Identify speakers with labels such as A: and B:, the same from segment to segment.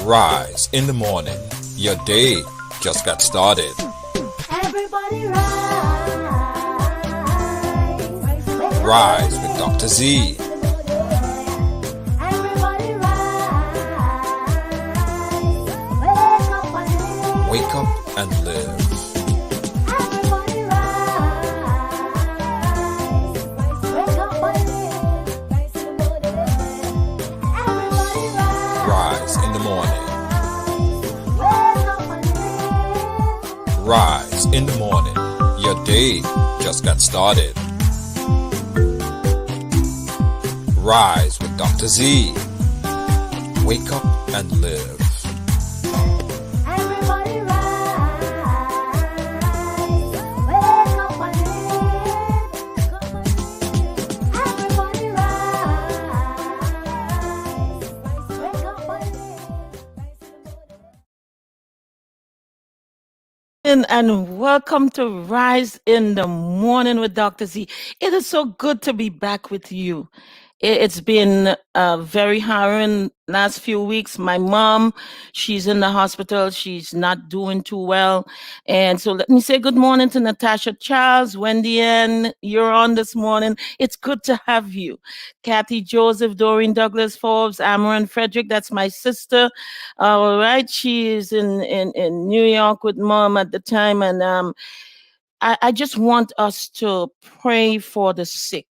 A: Rise in the morning. Your day just got started.
B: Everybody rise.
A: Rise with Dr. Z.
B: Everybody rise.
A: Wake up and live.
B: Everybody rise. Wake up and live. Everybody rise.
A: Rise in the morning.
B: Wake up and live.
A: Rise in the morning. Your day just got started. Rise with Dr. Z. Wake up and live.
B: Everybody rise. Wake up and live. Everybody rise. Wake up and live.
C: And welcome to Rise in the Morning with Dr. Z. It is so good to be back with you. It's been very harrowing last few weeks. My mom, she's in the hospital. She's not doing too well. And so let me say good morning to Natasha Charles, Wendy Ann. You're on this morning. It's good to have you. Kathy Joseph, Doreen Douglas Forbes, Amaran Frederick, that's my sister. All right. She is in New York with mom at the time. And I just want us to pray for the sick.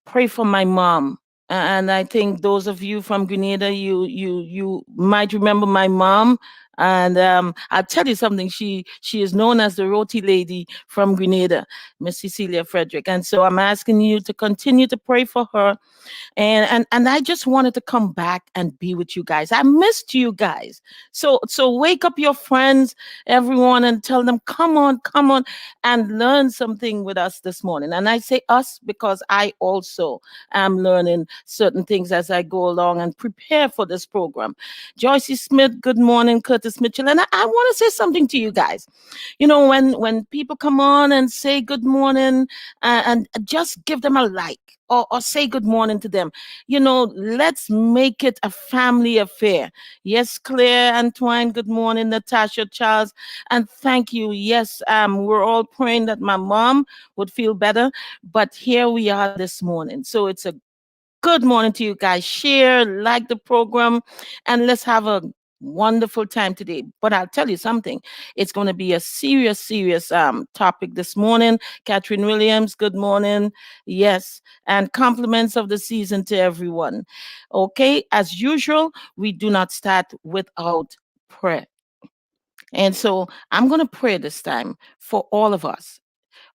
C: Pray for my mom. And I think those of you from Grenada, you might remember my mom. And I'll tell you something. She is known as the roti lady from Grenada, Miss Cecilia Frederick. And so I'm asking you to continue to pray for her. And I just wanted to come back and be with you guys. I missed you guys. So wake up your friends, everyone, and tell them, come on, and learn something with us this morning. And I say us because I also am learning certain things as I go along and prepare for this program. Joyce Smith, good morning, Curtis Mitchell. And I want to say something to you guys. You know, when people come on and say good morning and just give them a like. Or say good morning to them. You know, let's make it a family affair. Yes, Claire, Antoine, good morning, Natasha, Charles, and thank you. Yes, we're all praying that my mom would feel better, but here we are this morning. So it's a good morning to you guys. Share, like the program, and let's have a wonderful time today. But I'll tell you something. It's going to be a serious topic this morning. Catherine Williams, good morning. Yes, and compliments of the season to everyone. Okay, as usual, we do not start without prayer. And so I'm going to pray this time for all of us.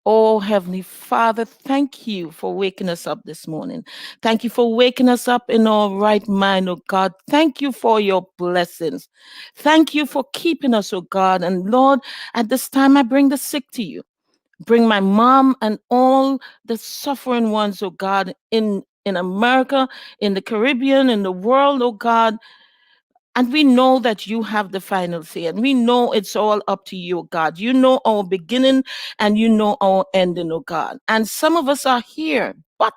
C: Oh, Heavenly Father, thank you for waking us up this morning. Thank you for waking us up in our right mind, oh God. Thank you for your blessings. Thank you for keeping us, oh God. And Lord, at this time, I bring the sick to you. Bring my mom and all the suffering ones, oh God, in America, in the Caribbean, in the world, oh God. And we know that you have the final say, and we know it's all up to you, oh God. You know our beginning and you know our ending, oh God. And some of us are here, but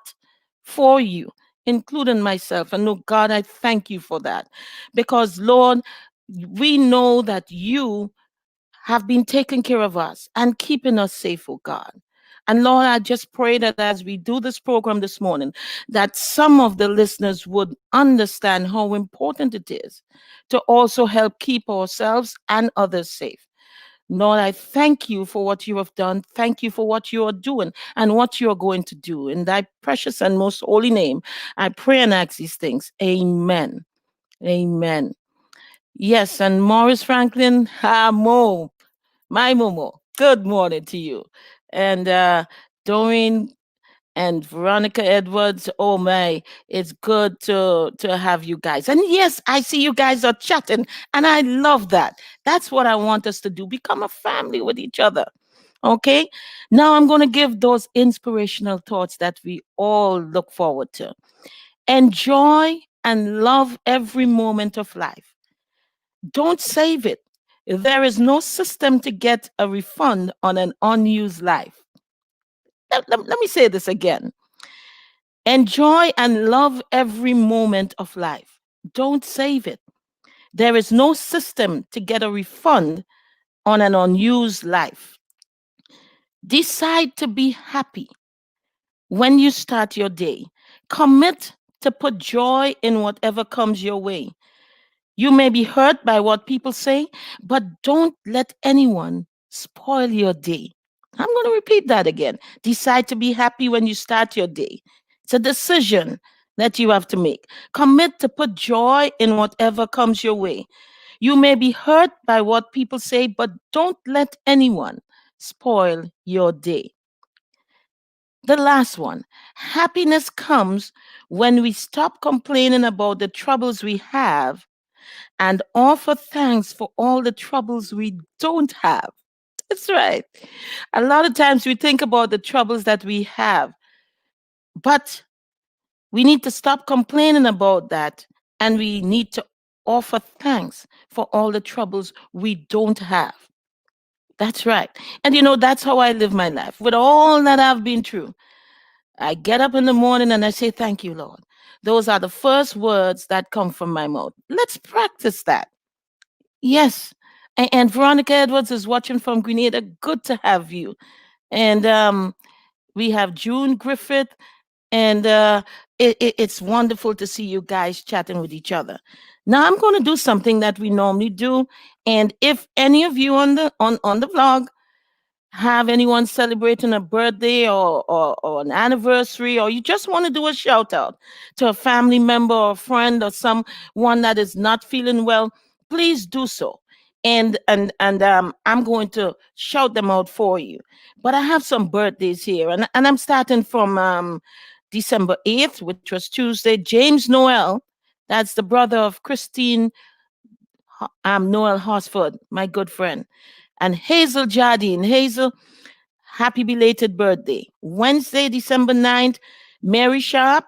C: for you, including myself. And oh God, I thank you for that. Because, Lord, we know that you have been taking care of us and keeping us safe, oh God. And Lord, I just pray that as we do this program this morning, that some of the listeners would understand how important it is to also help keep ourselves and others safe. Lord, I thank you for what you have done. Thank you for what you are doing and what you are going to do. In thy precious and most holy name, I pray and ask these things. Amen. Amen. Yes, and Morris Franklin, Mo, my Momo, good morning to you. And Doreen and Veronica Edwards, oh my, it's good to have you guys. And yes, I see you guys are chatting, and I love that. That's what I want us to do, become a family with each other. Okay, now I'm going to give those inspirational thoughts that we all look forward to. Enjoy and love every moment of life. Don't save it. There is no system to get a refund on an unused life. Let me say this again. Enjoy and love every moment of life. Don't save it. There is no system to get a refund on an unused life. Decide to be happy when you start your day. Commit to put joy in whatever comes your way. You may be hurt by what people say, but don't let anyone spoil your day. I'm going to repeat that again. Decide to be happy when you start your day. It's a decision that you have to make. Commit to put joy in whatever comes your way. You may be hurt by what people say, but don't let anyone spoil your day. The last one, happiness comes when we stop complaining about the troubles we have and offer thanks for all the troubles we don't have. That's right. A lot of times we think about the troubles that we have, but we need to stop complaining about that and we need to offer thanks for all the troubles we don't have. That's right. And that's how I live my life. With all that I've been through, I get up in the morning and I say, "Thank you, Lord." Those are the first words that come from my mouth. Let's practice that. Yes. And Veronica Edwards is watching from Grenada. Good to have you. And we have June Griffith. And it's wonderful to see you guys chatting with each other. Now I'm going to do something that we normally do. And if any of you on the vlog have anyone celebrating a birthday or an anniversary, or you just want to do a shout out to a family member or friend or someone that is not feeling well, please do so. And I'm going to shout them out for you. But I have some birthdays here, and I'm starting from December 8th, which was Tuesday. James Noel, that's the brother of Christine Noel Hosford, my good friend. And Hazel Jardine. Hazel, happy belated birthday. Wednesday, December 9th, Mary Sharp,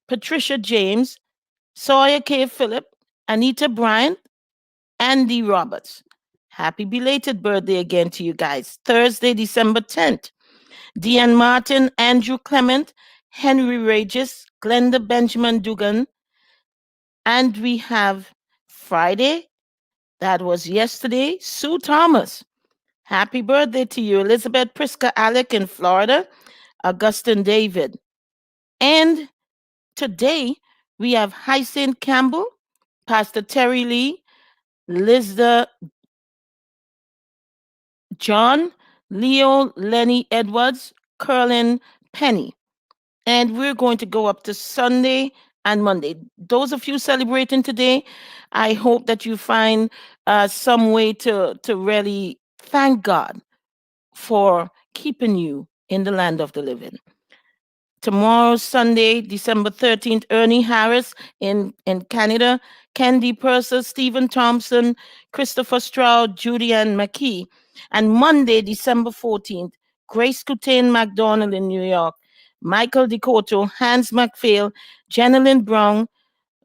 C: Patricia James, Sawyer K. Phillip, Anita Bryant, Andy Roberts. Happy belated birthday again to you guys. Thursday, December 10th, Deanne Martin, Andrew Clement, Henry Regis, Glenda Benjamin Dugan. And we have Friday, that was yesterday, Sue Thomas. Happy birthday to you, Elizabeth Priska Alec in Florida, Augustine David. And today we have Hyacinth Campbell, Pastor Terry Lee, Lizda John, Leo Lenny Edwards, Curlin Penny. And we're going to go up to Sunday and Monday. Those of you celebrating today, I hope that you find some way to really thank God for keeping you in the land of the living. Tomorrow, Sunday, December 13th, Ernie Harris in Canada, Candy Purser, Stephen Thompson, Christopher Stroud, Judy Ann McKee. And Monday, December 14th, Grace Coutain McDonald in New York, Michael DeCoto, Hans McPhail, Jenilyn Brown,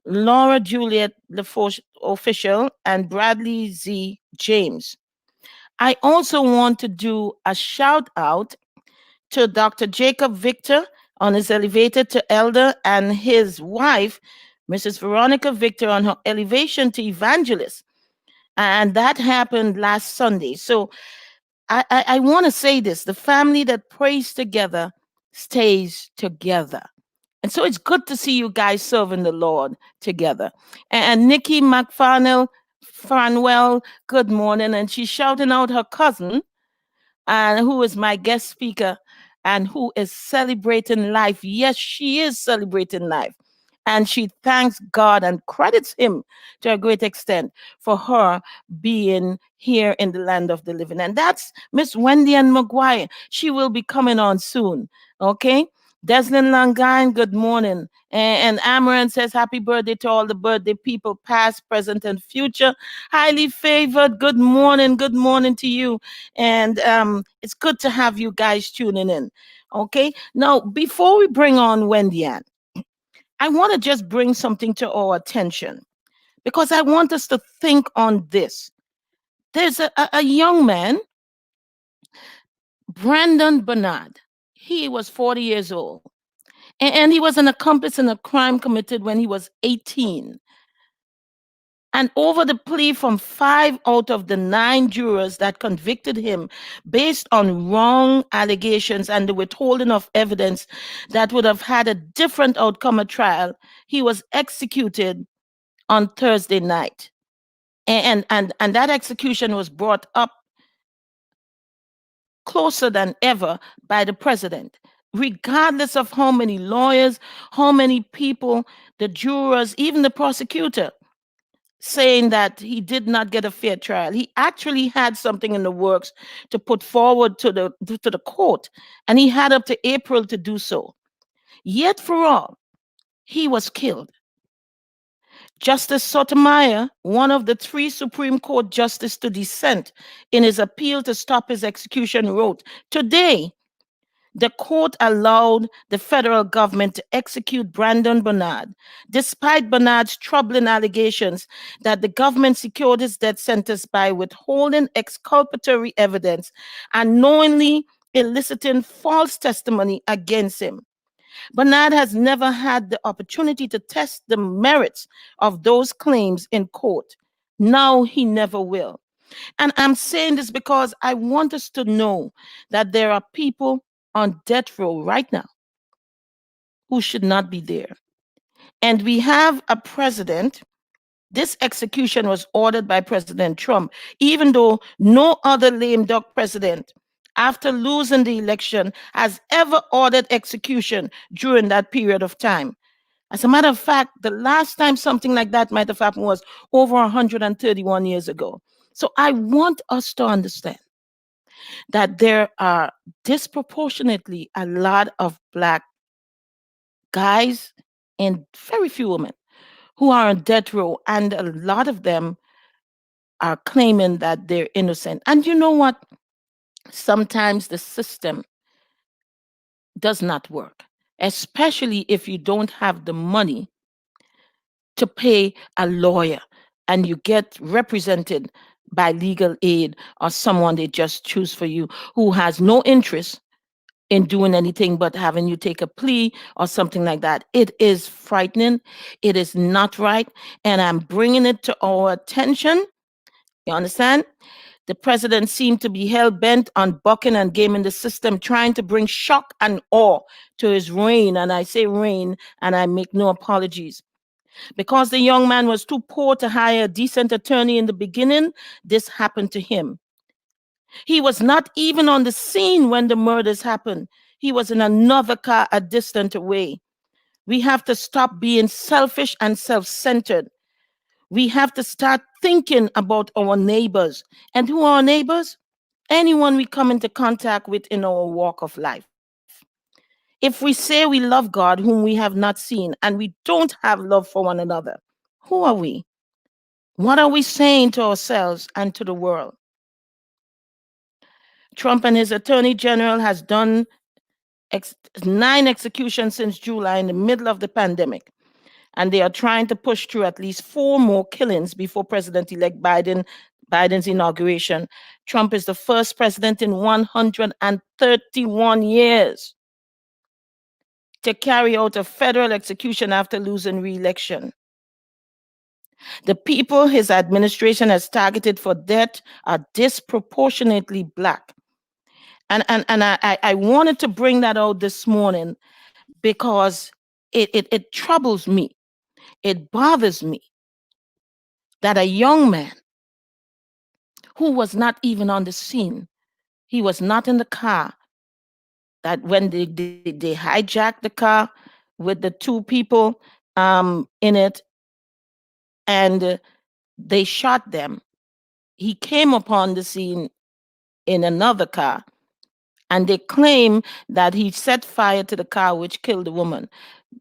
C: Laura Juliet LaFourche Official, and Bradley Z. James. I also want to do a shout out to Dr. Jacob Victor on his elevator to elder and his wife, Mrs. Veronica Victor, on her elevation to evangelist. And that happened last Sunday. So I want to say this, the family that prays together stays together. And so it's good to see you guys serving the Lord together. And Nikki McFarnell, Farnwell, good morning. And she's shouting out her cousin, and who is my guest speaker and who is celebrating life. Yes, she is celebrating life. And she thanks God and credits him to a great extent for her being here in the land of the living. And that's Miss Wendy Ann McGuire. She will be coming on soon. Okay. Deslin Langine, good morning. And Amaran says, happy birthday to all the birthday people, past, present, and future. Highly favored, good morning. Good morning to you. And it's good to have you guys tuning in. Okay. Now, before we bring on Wendy Ann, I want to just bring something to our attention because I want us to think on this. There's a young man, Brandon Bernard. He was 40 years old. And he was an accomplice in a crime committed when he was 18. And over the plea from 5 out of the 9 jurors that convicted him based on wrong allegations and the withholding of evidence that would have had a different outcome at trial, he was executed on Thursday night. And that execution was brought up closer than ever by the president. Regardless of how many lawyers, how many people, the jurors, even the prosecutor saying that he did not get a fair trial. He actually had something in the works to put forward to the court, and he had up to April to do so. Yet for all, he was killed. Justice Sotomayor, one of the 3 Supreme Court justices to dissent in his appeal to stop his execution, wrote, "Today, the court allowed the federal government to execute Brandon Bernard, despite Bernard's troubling allegations that the government secured his death sentence by withholding exculpatory evidence and knowingly eliciting false testimony against him. Bernard has never had the opportunity to test the merits of those claims in court. Now he never will." And I'm saying this because I want us to know that there are people on death row right now who should not be there. And we have a president. This execution was ordered by President Trump, even though no other lame duck president, after losing the election, has ever ordered execution during that period of time. As a matter of fact, the last time something like that might have happened was over 131 years ago. So I want us to understand that there are disproportionately a lot of Black guys and very few women who are on death row, and a lot of them are claiming that they're innocent. And you know what? Sometimes the system does not work, especially if you don't have the money to pay a lawyer and you get represented by legal aid or someone they just choose for you who has no interest in doing anything but having you take a plea or something like that. It is frightening. It is not right. And I'm bringing it to our attention. You understand? The president seemed to be hell bent on bucking and gaming the system, trying to bring shock and awe to his reign. And I say reign, and I make no apologies. Because the young man was too poor to hire a decent attorney in the beginning, this happened to him. He was not even on the scene when the murders happened. He was in another car a distant away. We have to stop being selfish and self centered. We have to start thinking about our neighbors. And who are our neighbors? Anyone we come into contact with in our walk of life. If we say we love God, whom we have not seen, and we don't have love for one another, who are we? What are we saying to ourselves and to the world? Trump and his attorney general has done 9 executions since July in the middle of the pandemic. And they are trying to push through at least 4 more killings before President-elect Biden's inauguration. Trump is the first president in 131 years to carry out a federal execution after losing re-election. The people his administration has targeted for death are disproportionately Black. And I wanted to bring that out this morning because it troubles me. It bothers me that a young man who was not even on the scene, he was not in the car, that when they hijacked the car with the 2 people in it and they shot them, he came upon the scene in another car. And they claim that he set fire to the car, which killed the woman.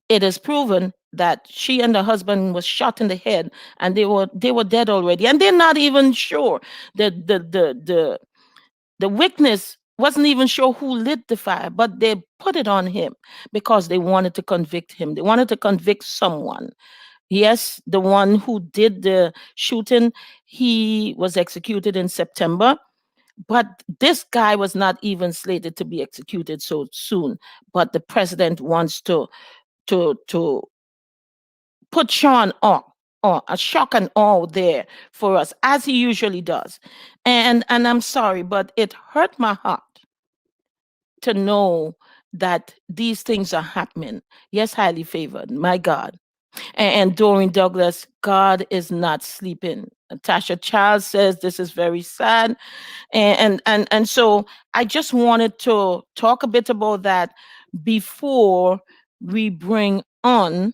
C: It is proven that she and her husband was shot in the head, and they were dead already. And they're not even sure. The witness wasn't even sure who lit the fire, but they put it on him because they wanted to convict him. They wanted to convict someone. Yes, the one who did the shooting, he was executed in September. But this guy was not even slated to be executed so soon. But the president wants to put Sean on a shock and awe there for us, as he usually does. And I'm sorry, but it hurt my heart to know that these things are happening. Yes, highly favored, my God. And Doreen Douglas, God is not sleeping. Tasha Child says this is very sad. And so I just wanted to talk a bit about that before we bring on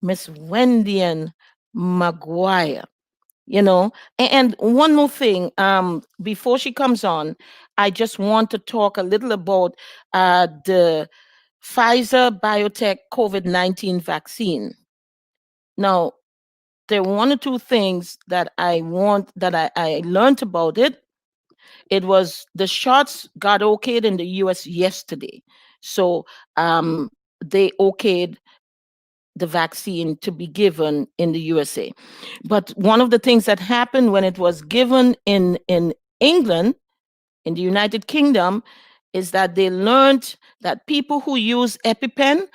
C: Miss Wendian Maguire. And one more thing, before she comes on, I just want to talk a little about the Pfizer biotech COVID-19 vaccine. Now, there are one or two things that I learned about it. It was the shots got okayed in the US yesterday. So they okayed the vaccine to be given in the USA. But one of the things that happened when it was given in England, in the United Kingdom, is that they learned that people who use EpiPen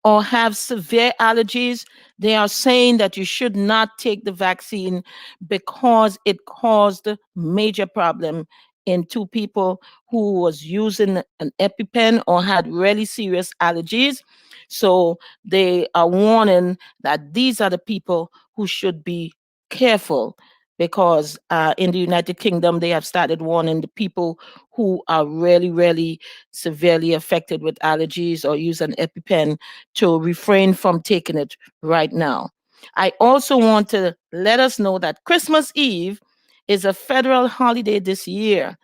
C: or have severe allergies, they are saying that you should not take the vaccine because it caused major problem in two people who was using an EpiPen or had really serious allergies. So they are warning that these are the people who should be careful because in the United Kingdom, they have started warning the people who are really, really severely affected with allergies or use an EpiPen to refrain from taking it right now. I also want to let us know that Christmas Eve is a federal holiday this year.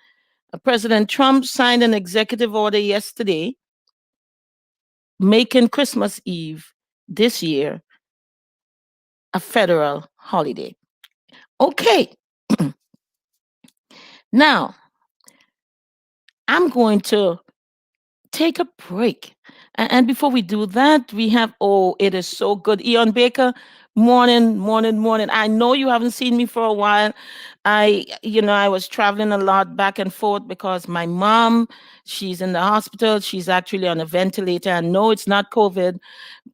C: President Trump signed an executive order yesterday making Christmas Eve this year a federal holiday. Okay, now I'm going to take a break. And before we do that, we have, oh, it is so good. Eon Baker, morning, morning, morning. I know you haven't seen me for a while. I was traveling a lot back and forth because my mom, she's in the hospital. She's actually on a ventilator. I know it's not COVID,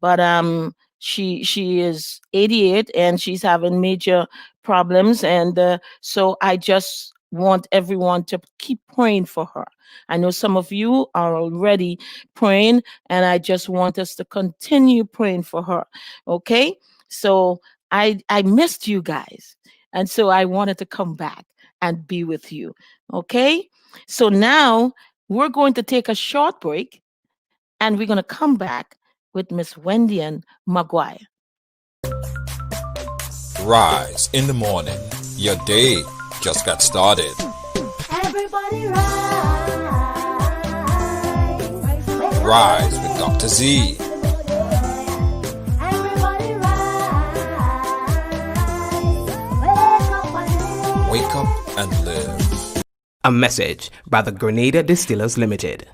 C: but she is 88 and she's having major problems. And so I just want everyone to keep praying for her. I know some of you are already praying, and I just want us to continue praying for her. Okay? So I missed you guys. And so I wanted to come back and be with you. Okay? So now we're going to take a short break and we're going to come back with Miss Wendian Maguire.
A: Rise in the morning. Your day just got started.
B: Everybody rise.
A: Rise with Dr. Z.
B: Everybody rise. Wake up and live.
A: Wake up and live.
D: A message by the Grenada Distillers Limited.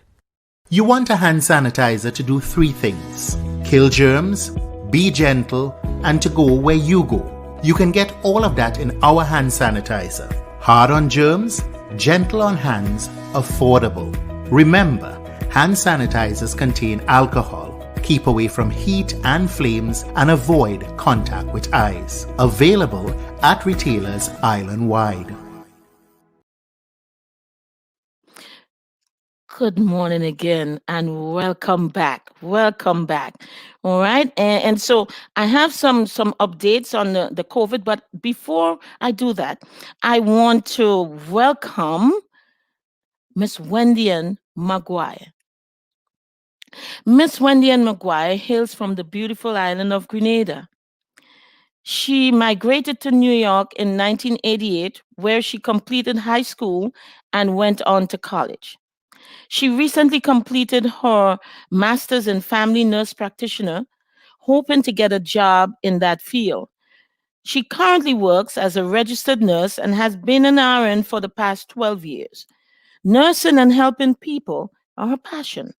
E: You want a hand sanitizer to do 3 things: kill germs, be gentle, and to go where you go. You can get all of that in our hand sanitizer. Hard on germs, gentle on hands, affordable. Remember, hand sanitizers contain alcohol. Keep away from heat and flames and avoid contact with eyes. Available at retailers island-wide.
C: Good morning again and welcome back. Welcome back. All right. And so I have some updates on the COVID, but before I do that, I want to welcome Miss Wendian Maguire. Miss Wendian Maguire hails from the beautiful island of Grenada. She migrated to New York in 1988, where she completed high school and went on to college. She recently completed her master's in family nurse practitioner, hoping to get a job in that field. She currently works as a registered nurse and has been an RN for the past 12 years. Nursing and helping people are her passion,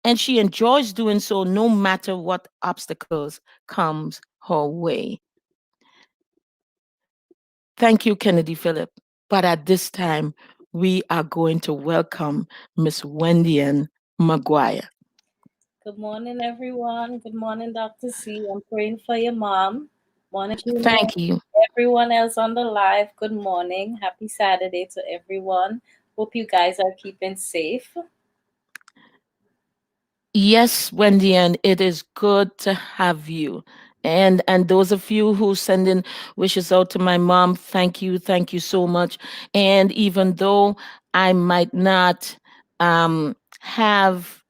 C: and she enjoys doing so no matter what obstacles comes her way. Thank you, Kennedy Phillip. But at this time, we are going to welcome Miss Wendian Maguire.
F: Good morning, everyone. Good morning, Dr. C. I'm praying for your mom. Morning, Gina.
C: Thank you.
F: Everyone else on the live, good morning. Happy Saturday to everyone. Hope you guys are keeping safe.
C: Yes, Wendy, and it is good to have you. And those of you who send in wishes out to my mom, thank you so much. And even though I might not have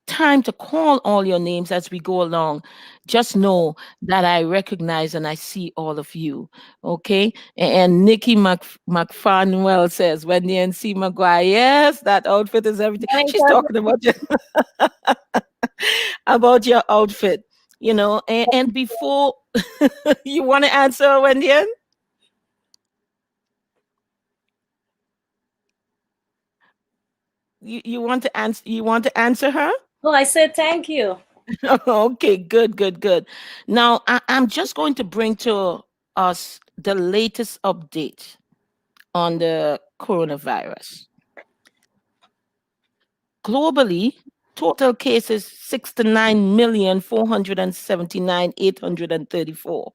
C: time to call all your names as we go along, just know that I recognize and I see all of you. Okay. And Nikki McFarnwell says, when the NC McGuire, yes, that outfit is everything.
F: Morning,
C: She's
F: cousin.
C: talking about you, about your outfit, and before you want to answer, Wendy, you want to answer her?
F: Oh, I said thank you.
C: Okay, good, good, good. Now, I'm just going to bring to us the latest update on the coronavirus. Globally, total cases 69,479,834.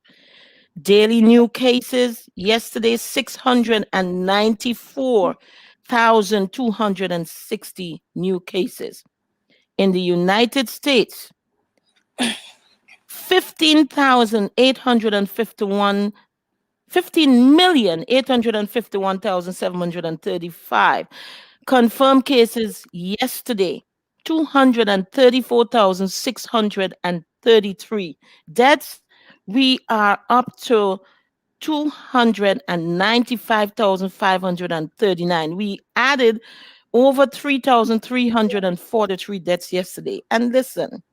C: Daily new cases yesterday 694,260 new cases. In the United States, 15,851 15,851,735 confirmed cases yesterday, 234,633 deaths. We are up to 295,539. We added over 3,343 deaths yesterday. And listen,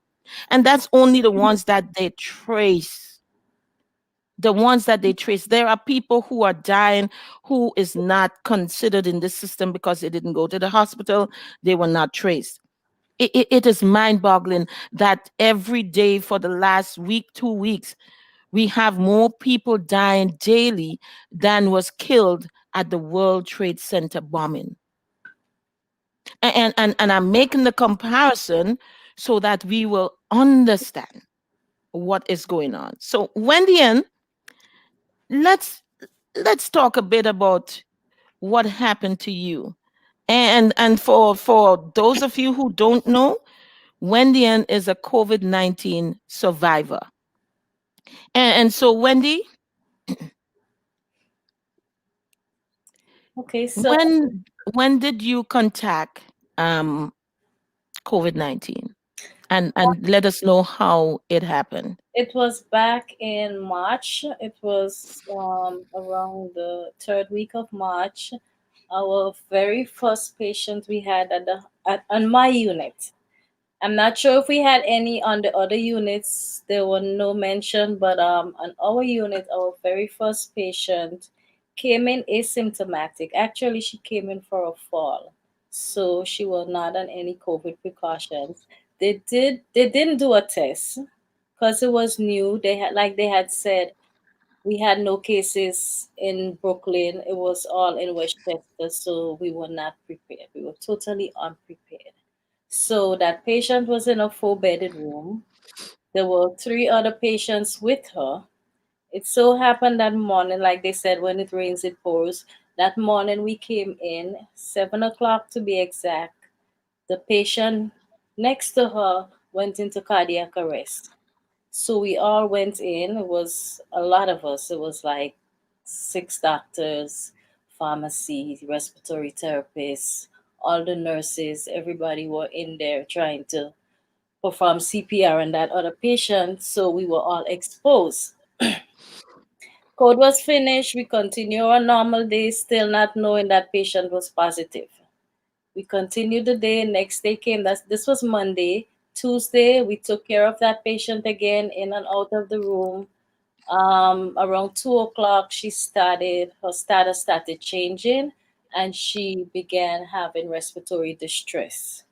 C: and that's only the ones that they trace. The ones that they trace. There are people who are dying who is not considered in this system because they didn't go to the hospital, they were not traced. It is mind-boggling that every day for the last week, 2 weeks, we have more people dying daily than was killed at the World Trade Center bombing. And I'm making the comparison so that we will understand what is going on. So, Wendy, let's let's talk a bit about what happened to you. And for those of you who don't know, Wendy is a COVID-19 survivor. And so, Wendy,
F: Okay, so
C: when did you contact um COVID-19? And let us know how it happened.
F: it was back in March. It was around the third week of March. Our very first patient we had on my unit. I'm not sure if we had any on the other units. There were no mention, but on our unit, our very first patient came in asymptomatic. Actually, she came in for a fall, so she was not on any COVID precautions. They didn't do a test because it was new. They had said we had no cases in Brooklyn. It was all in Westchester, so we were not prepared. We were totally unprepared. So that patient was in a four-bedded room. There were three other patients with her. It so happened that morning, like they said, when it rains, it pours. That morning we came in, 7 o'clock to be exact. The patient next to her went into cardiac arrest. So we all went in. It was a lot of us. It was like six doctors, pharmacy, respiratory therapists, all the nurses, everybody were in there trying to perform CPR on that other patient. So we were all exposed. Code was finished. We continue our normal day, still not knowing that patient was positive. We continued the day. Next day came. This was Monday. Tuesday, we took care of that patient again, in and out of the room. Around 2 o'clock, her status started changing, and she began having respiratory distress.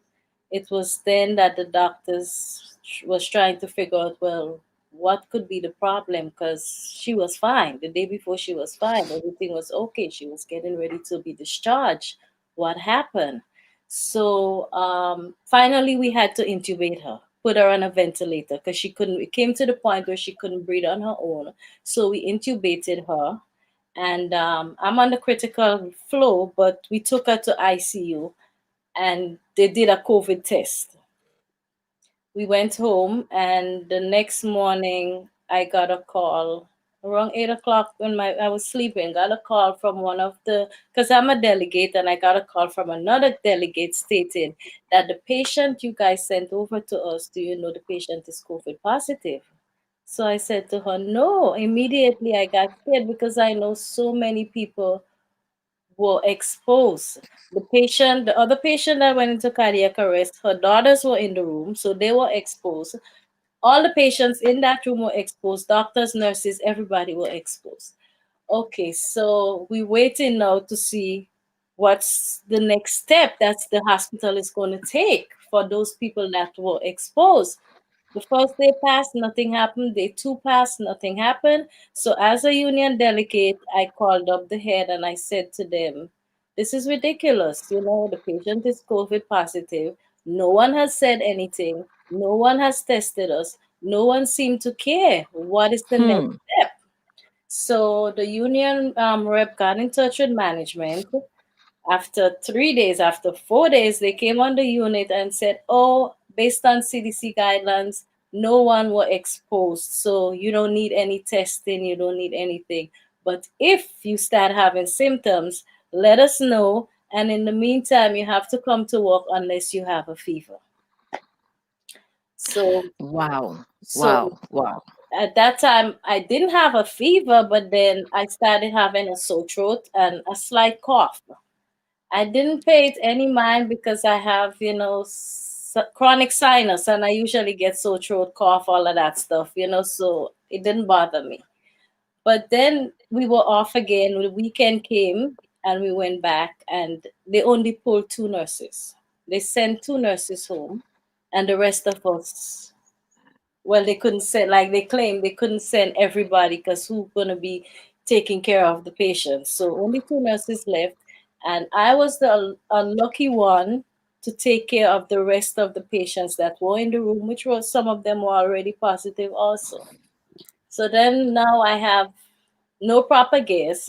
F: It was then that the doctors was trying to figure out, well, what could be the problem? Because she was fine. The day before, she was fine. Everything was okay. She was getting ready to be discharged. What happened? So finally, we had to intubate her. put her on a ventilator because she couldn't. It came to the point where she couldn't breathe on her own. So we intubated her, and I'm on the critical flow, but we took her to ICU, and they did a COVID test. We went home, and the next morning I got a call around 8 o'clock when I was sleeping. Got a call from one of the, because I'm a delegate, and I got a call from another delegate stating that the patient you guys sent over to us, do you know the patient is COVID positive? So I said to her, no. Immediately I got scared because I know so many people were exposed. The other patient that went into cardiac arrest, her daughters were in the room, so they were exposed. All the patients in that room were exposed. Doctors, nurses, everybody were exposed. Okay, so we're waiting now to see what's the next step that the hospital is going to take for those people that were exposed. The first day passed, nothing happened. Day two passed, nothing happened. So, as a union delegate, I called up the head and I said to them, this is ridiculous. You know, the patient is COVID positive. No one has said anything. No one has tested us. No one seemed to care. What is the next
C: Hmm.
F: step? So the union rep got in touch with management. After 3 days, after 4 days, they came on the unit and said, oh, based on CDC guidelines, no one were exposed. So you don't need any testing, you don't need anything. But if you start having symptoms, let us know. And in the meantime, you have to come to work unless you have a fever. So,
C: Wow.
F: so
C: Wow. Wow.
F: at that time, I didn't have a fever, but then I started having a sore throat and a slight cough. I didn't pay it any mind because I have, chronic sinus, and I usually get sore throat, cough, all of that stuff, so it didn't bother me. But then we were off again. The weekend came and we went back, and they only pulled two nurses. They sent two nurses home, and the rest of us, well, they couldn't send, like they claimed, they couldn't send everybody because who's going to be taking care of the patients? So only two nurses left, and I was the unlucky one to take care of the rest of the patients that were in the room, which was some of them were already positive also. So then now I have no proper gas.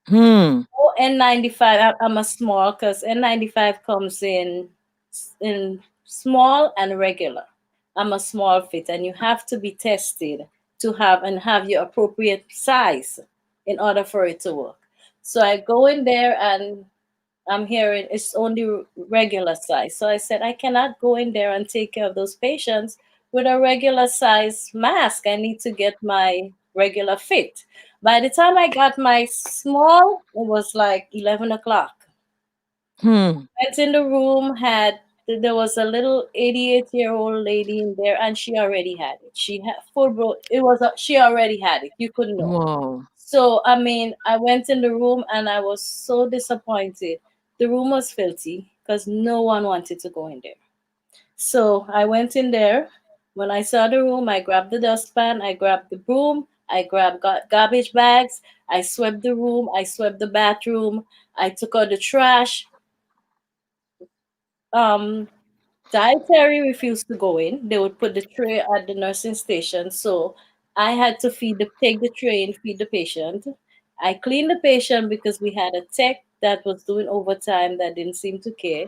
C: Hmm.
F: Oh, N95, I'm a small because N95 comes in small and regular. I'm a small fit, and you have to be tested to have your appropriate size in order for it to work. So I go in there and I'm hearing it's only regular size. So I said I cannot go in there and take care of those patients with a regular size mask. I need to get my regular fit. By the time I got my small, it was like 11 o'clock.
C: Hmm.
F: Went in the room, there was a little 88-year-old lady in there, and she already had it. She had she already had it. You couldn't know.
C: Wow.
F: So, I mean, I went in the room and I was so disappointed. The room was filthy because no one wanted to go in there. So I went in there. When I saw the room, I grabbed the dustpan, I grabbed the broom, I grabbed garbage bags, I swept the room, I swept the bathroom, I took out the trash. Um, Dietary refused to go in. They would put the tray at the nursing station. So I had to take the tray and feed the patient. I cleaned the patient because we had a tech that was doing overtime that didn't seem to care.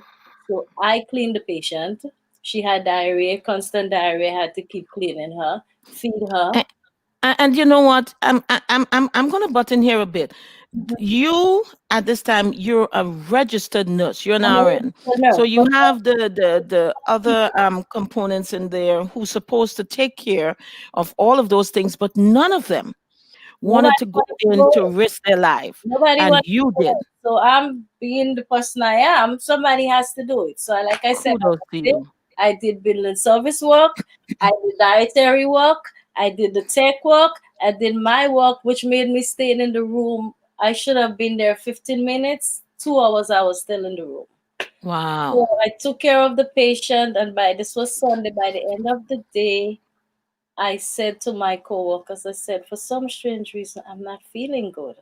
F: So I cleaned the patient. She had diarrhea, constant diarrhea. I had to keep cleaning her, feed her.
C: And you know what? I'm gonna butt in here a bit.
F: Mhm.
C: You at this time you're a registered nurse. You're an
F: I'm a
C: RN,
F: registered
C: so
F: nurse,
C: you
F: but
C: have the other components in there who's supposed to take care of all of those things, but none of them wanted
F: nobody
C: to go
F: wanted to
C: in to
F: go.
C: risk their life,
F: Nobody
C: and
F: wants to
C: you
F: do
C: did.
F: it. So I'm being the person I am. Somebody has to do it. So like I said,
C: Kudos to you.
F: I did building service work. I did dietary work. I did the tech work. I did my work, which made me stay in the room. I should have been there 15 minutes. 2 hours I was still in the room. So
C: Wow.
F: I took care of the patient, and by this was Sunday. By the end of the day, I said to my coworkers, I said, for some strange reason, I'm not feeling good.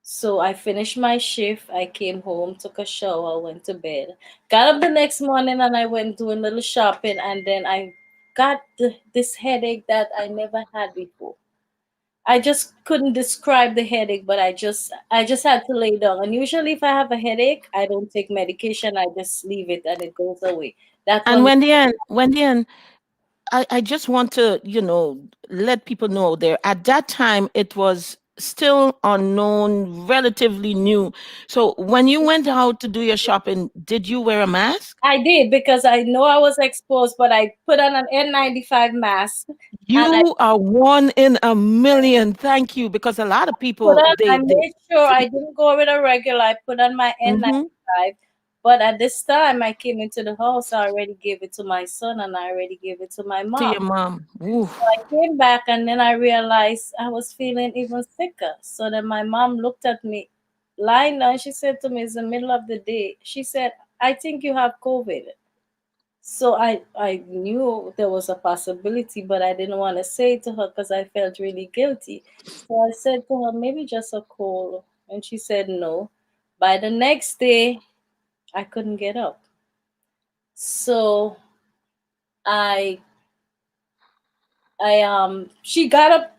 F: So I finished my shift. I came home, took a shower, went to bed. Got up the next morning and I went doing a little shopping, and then I got this headache that I never had before. I just couldn't describe the headache, but I just had to lay down. And usually if I have a headache, I don't take medication. I just leave it and it goes away. That
C: And
F: one.
C: Wendy, I just want to, let people know there at that time it was still unknown, relatively new. So when you went out to do your shopping, did you wear a mask?
F: I did because I know I was exposed, but I put on an N95 mask and I
C: You are one in a million. Thank you. Because a lot of
F: put
C: people
F: on, I
C: they
F: made sure I didn't go with a regular. I put on my
C: hmm
F: N95. But at this time, I came into the house, I already gave it to my son and I already gave it to my
C: to
F: mom.
C: your mom.
F: I
C: Oof.
F: came back and then I realized I was feeling even sicker. So then my mom looked at me, lying down. She said to me, it's the middle of the day. She said, I think you have COVID. So I knew there was a possibility, but I didn't want to say it to her because I felt really guilty. So I said to her, maybe just a cold. And she said no. By the next day, I couldn't get up. So I she got up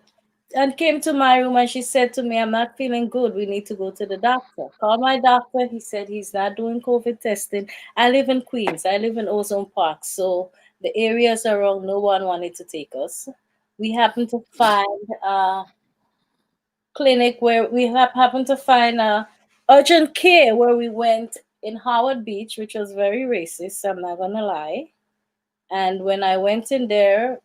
F: and came to my room and she said to me, I'm not feeling good. We need to go to the doctor. Call my doctor. He said he's not doing COVID testing. I live in Queens. I live in Ozone Park. So the areas around, no one wanted to take us. We happened to find a clinic where happened to find a urgent care where we went in Howard Beach, which was very racist. I'm not gonna lie. And when I went in there,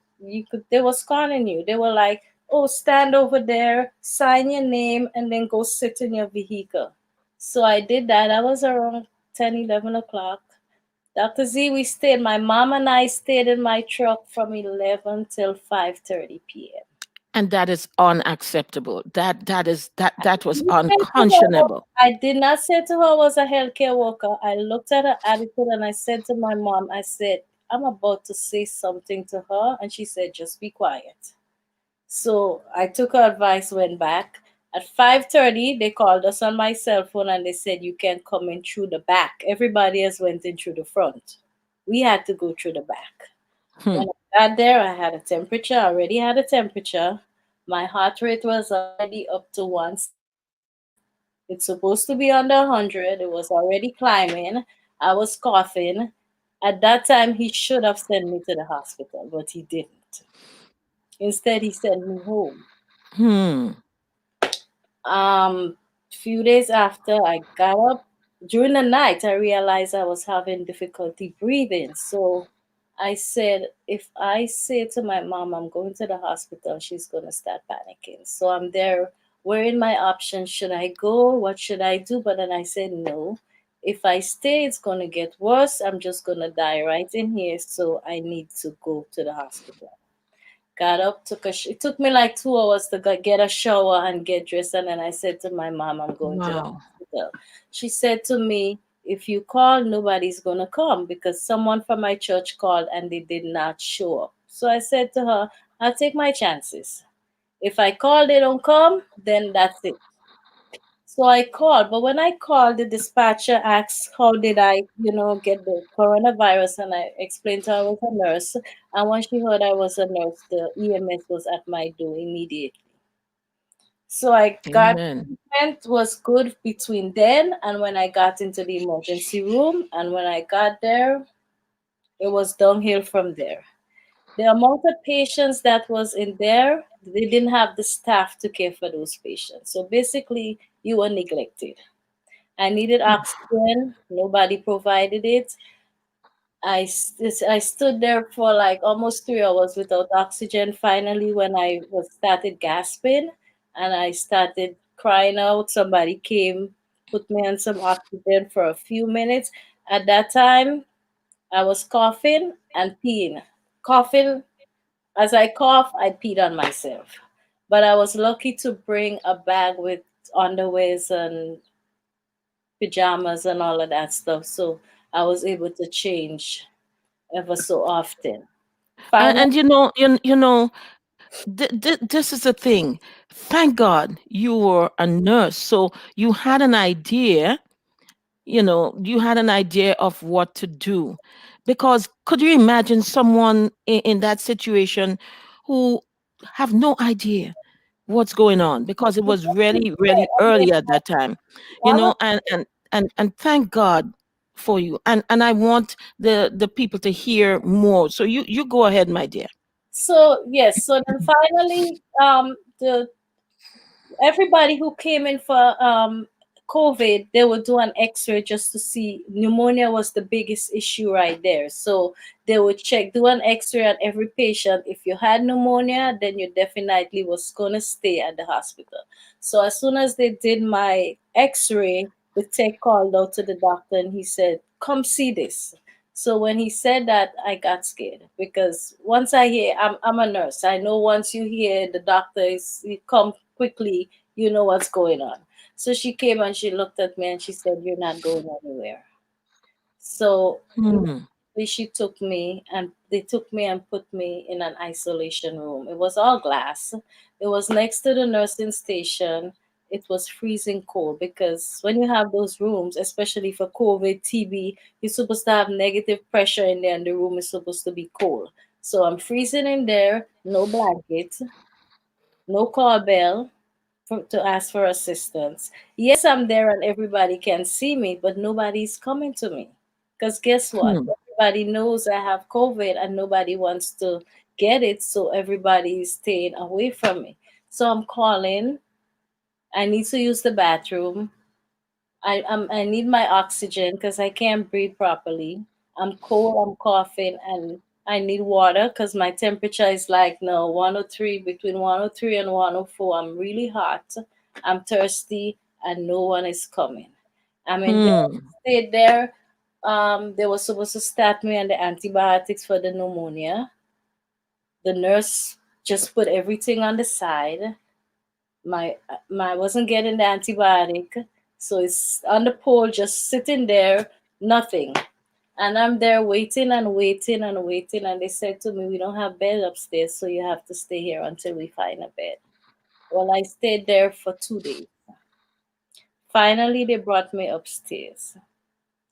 F: they were scanning you. They were like, "Oh, stand over there, sign your name, and then go sit in your vehicle." So I did that. I was around 10, 11 o'clock. Dr. Z, we stayed. My mom and I stayed in my truck from 11 till 5:30 p.m.
C: And that is unacceptable. That was
F: Said to her,
C: unconscionable.
F: I did not say to her I was a healthcare worker. I looked at her attitude and I said to my mom, I said, I'm about to say something to her. And she said, just be quiet. So I took her advice, went back. At 5:30, they called us on my cell phone and they said, you can come in through the back. Everybody else went in through the front. We had to go through the back.
C: Hmm.
F: When I got there, I had a temperature, I already had a temperature. My heart rate was already up to 160. It's supposed to be under 100. It was already climbing. I was coughing. At that time, he should have sent me to the hospital, but he didn't. Instead, he sent me home.
C: Hmm.
F: Few days after I got up during the night, I realized I was having difficulty breathing. So I said, if I say to my mom I'm going to the hospital, she's gonna start panicking. So I'm there weighing my options. Should I go? What should I do? But then I said no. If I stay, it's gonna get worse. I'm just gonna die right in here. So I need to go to the hospital. Got up, it took me like 2 hours to get a shower and get dressed. And then I said to my mom, I'm going to the
C: Wow.
F: hospital. She said to me, if you call, nobody's going to come because someone from my church called and they did not show up. So I said to her, I'll take my chances. If I call, they don't come, then that's it. So I called, but when I called, the dispatcher asked, how did I, get the coronavirus? And I explained to her I was a nurse. And when she heard I was a nurse, the EMS was at my door immediately. So I got
C: Amen.
F: treatment was good between then and when I got into the emergency room. And when I got there, it was downhill from there. The amount of patients that was in there, they didn't have the staff to care for those patients. So basically, you were neglected. I needed oxygen. Nobody provided it. I stood there for like almost 3 hours without oxygen. Finally, when I was started gasping and I started crying out, somebody came, put me on some oxygen for a few minutes. At that time, I was coughing and peeing. Coughing, as I cough, I peed on myself. But I was lucky to bring a bag with underwears and pajamas and all of that stuff. So I was able to change ever so often.
C: And,
F: Finally,
C: and you know, This is the thing. Thank God you were a nurse, so you had an idea. You had an idea of what to do, because could you imagine someone in that situation who have no idea what's going on, because it was really really early at that time,
F: I was
C: and thank God for you, and I want the people to hear more, so you go ahead, my dear.
F: so yes. So then finally, the everybody who came in for COVID, they would do an X-ray just to see. Pneumonia was the biggest issue right there. So they would check, do an X-ray on every patient. If you had pneumonia, then you definitely was gonna stay at the hospital. So as soon as they did my X-ray, the tech called out to the doctor and he said, "Come see this." So when he said that, I got scared because once I hear, I'm a nurse. I know once you hear the doctor is you come quickly, you know what's going on. So she came and she looked at me and she said, "You're not going anywhere." So
C: Hmm.
F: she took me and they took me and put me in an isolation room. It was all glass. It was next to the nursing station. It was freezing cold because when you have those rooms, especially for COVID, TB, you're supposed to have negative pressure in there and the room is supposed to be cold. So I'm freezing in there, no blanket, no call bell, to ask for assistance. Yes, I'm there and everybody can see me, but nobody's coming to me. Because guess what?
C: Hmm.
F: Everybody knows I have COVID and nobody wants to get it, so everybody is staying away from me. So I'm calling. I need to use the bathroom. I need my oxygen because I can't breathe properly. I'm cold, I'm coughing, and I need water because my temperature is like no 103, between 103 and 104. I'm really hot. I'm thirsty, and no one is coming. I'm in bed,
C: Hmm.
F: stayed there. They were supposed to start me on the antibiotics for the pneumonia. The nurse just put everything on the side. My wasn't getting the antibiotic, so it's on the pole just sitting there, nothing. And I'm there waiting and waiting and waiting, and they said to me, "We don't have bed upstairs, so you have to stay here until we find a bed." Well, I stayed there for 2 days. Finally they brought me upstairs.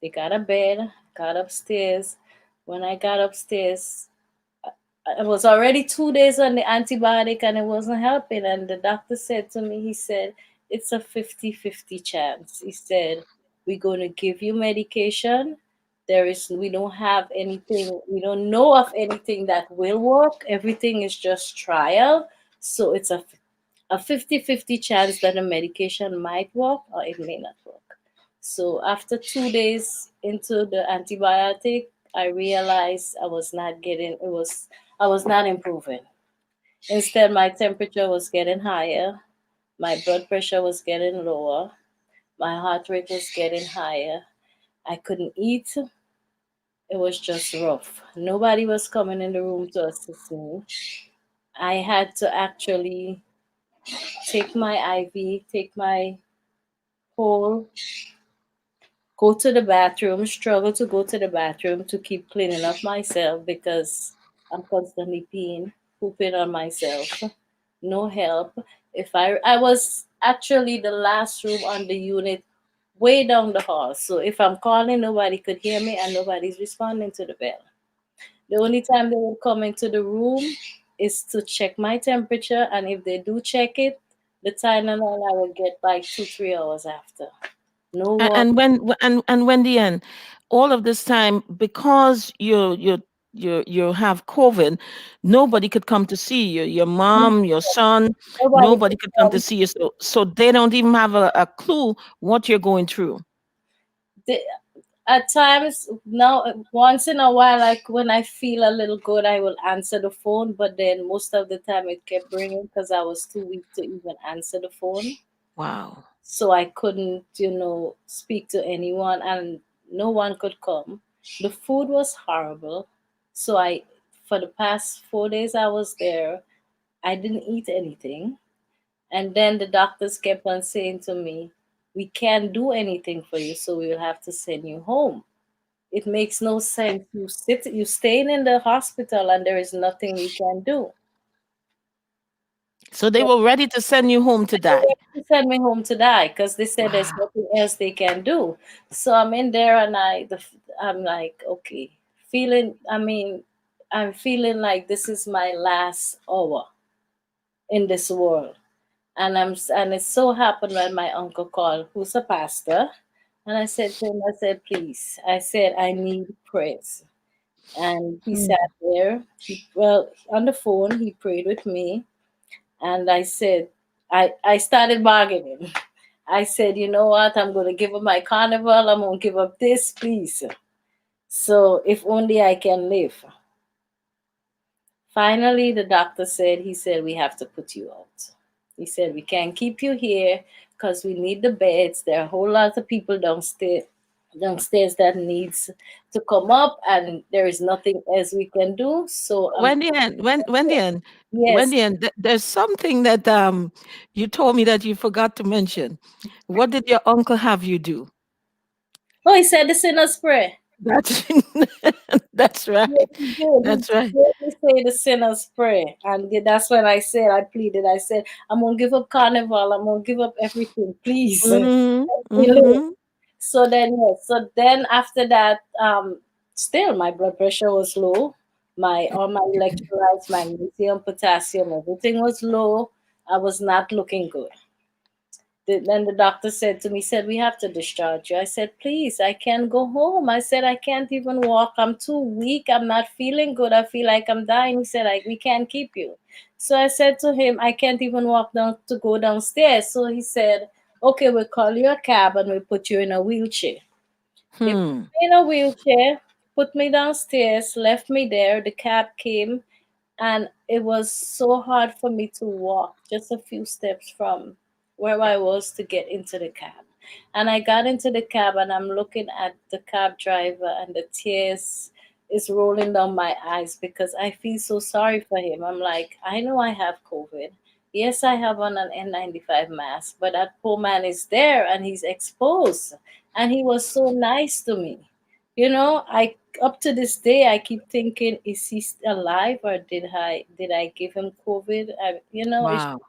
F: They got a bed, got upstairs. When I got upstairs, I was already 2 days on the antibiotic and it wasn't helping. And the doctor said to me, he said, "It's a 50-50 chance." He said, "We're going to give you medication. We don't have anything, we don't know of anything that will work. Everything is just trial. So it's a 50-50 chance that the medication might work or it may not work." So after 2 days into the antibiotic, I realized I was not improving. Instead, my temperature was getting higher, my blood pressure was getting lower, my heart rate was getting higher. I couldn't eat. It was just rough. Nobody was coming in the room to assist me. I had to actually take my IV, take my whole, go to the bathroom, struggle to go to the bathroom to keep cleaning up myself because I'm constantly peeing, pooping on myself. No help. If I was actually the last room on the unit way down the hall. So if I'm calling, nobody could hear me and nobody's responding to the bell. The only time they would come into the room is to check my temperature, and if they do check it, the Tylenol I will get like 2-3 hours after. No water.
C: And when the end, all of this time, because you have COVID, nobody could come to see you. Your mom, your son,
F: Nobody
C: nobody
F: could
C: could come to
F: come.
C: see you. So they don't even have a clue what you're going through.
F: They, at times now, once in a while, like when I feel a little good, I will answer the phone. But then most of the time, it kept ringing because I was too weak to even answer the phone.
C: Wow.
F: So I couldn't, speak to anyone, and no one could come. The food was horrible. So for the past 4 days I was there, I didn't eat anything. And then the doctors kept on saying to me, "We can't do anything for you, so we will have to send you home." It makes no sense. You staying in the hospital and there is nothing we can do.
C: So they were ready to send you home to die.
F: To send me home to die because they said there's
C: Wow.
F: nothing else they can do. So I'm in there and I'm like, okay, feeling. I mean, I'm feeling like this is my last hour in this world. And it so happened when my uncle called, who's a pastor, and I said to him, I said, please, I said I need prayers. And he
C: Hmm.
F: sat there. Well, on the phone, he prayed with me, and I said, I started bargaining. I said, you know what? I'm going to give up my carnival. I'm going to give up this, please. So if only I can live. Finally, the doctor said, he said, we have to put you out. He said, we can't keep you here because we need the beds. There are a whole lot of people downstairs that needs to come up, and there is nothing else we can do. So
C: Wendy and
F: yes.
C: there's something that you told me that you forgot to mention. What did your uncle have you do?
F: Oh, he said the sinner's prayer.
C: That's that's
F: Yes,
C: right.
F: he did.
C: That's
F: He
C: right.
F: made me say the sinner's prayer. And that's when I said, I pleaded. I said, I'm going to give up carnival. I'm going to give up everything. Please. Let
C: Mm-hmm.
F: me live.
C: Mm-hmm.
F: So then, yes. So then after that, still my blood pressure was low. All my electrolytes, magnesium, potassium, everything was low. I was not looking good. Then the doctor said to me, said, we have to discharge you. I said, please, I can't go home. I said, I can't even walk. I'm too weak. I'm not feeling good. I feel like I'm dying. He said, we can't keep you. So I said to him, I can't even walk down to go downstairs. So he said, okay, we'll call you a cab and we'll put you in a wheelchair. They put
C: Hmm.
F: me in a wheelchair, put me downstairs, left me there. The cab came, and it was so hard for me to walk just a few steps from where I was to get into the cab. And I got into the cab, and I'm looking at the cab driver, and the tears is rolling down my eyes because I feel so sorry for him. I'm like, I know I have COVID. Yes, I have on an N95 mask, but that poor man is there and he's exposed. And he was so nice to me. I up to this day I keep thinking, is he still alive, or did I give him COVID?
C: Wow.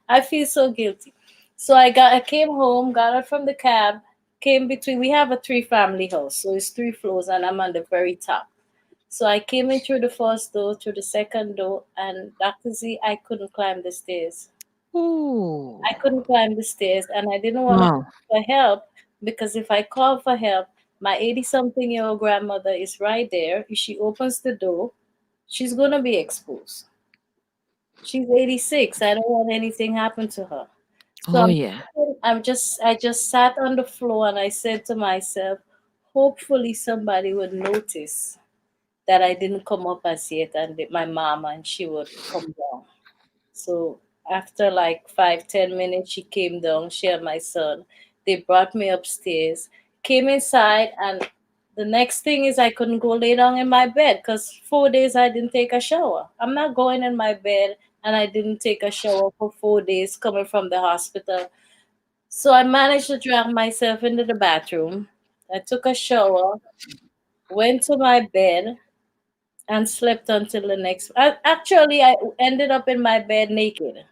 F: I feel so guilty. So I came home, got out from the cab, came between. We have a three-family house, so it's three floors, and I'm on the very top. So I came in through the first door, through the second door, and Dr. Z, I couldn't climb the stairs.
C: Ooh.
F: I couldn't climb the stairs, and I didn't want to
C: Wow.
F: call for help because if I call for help, my 80-something-year-old grandmother is right there. If she opens the door, she's going to be exposed. She's 86. I don't want anything happen to her. So
C: Oh yeah.
F: I just sat on the floor and I said to myself, hopefully somebody would notice that I didn't come up as yet, and my mom, and she would come down. So after like 5-10 minutes, she came down. She and my son. They brought me upstairs. Came inside, and the next thing is I couldn't go lay down in my bed because 4 days I didn't take a shower. I'm not going in my bed, and I didn't take a shower for 4 days coming from the hospital. So I managed to drag myself into the bathroom. I took a shower, went to my bed, and slept until the next. Actually, I ended up in my bed naked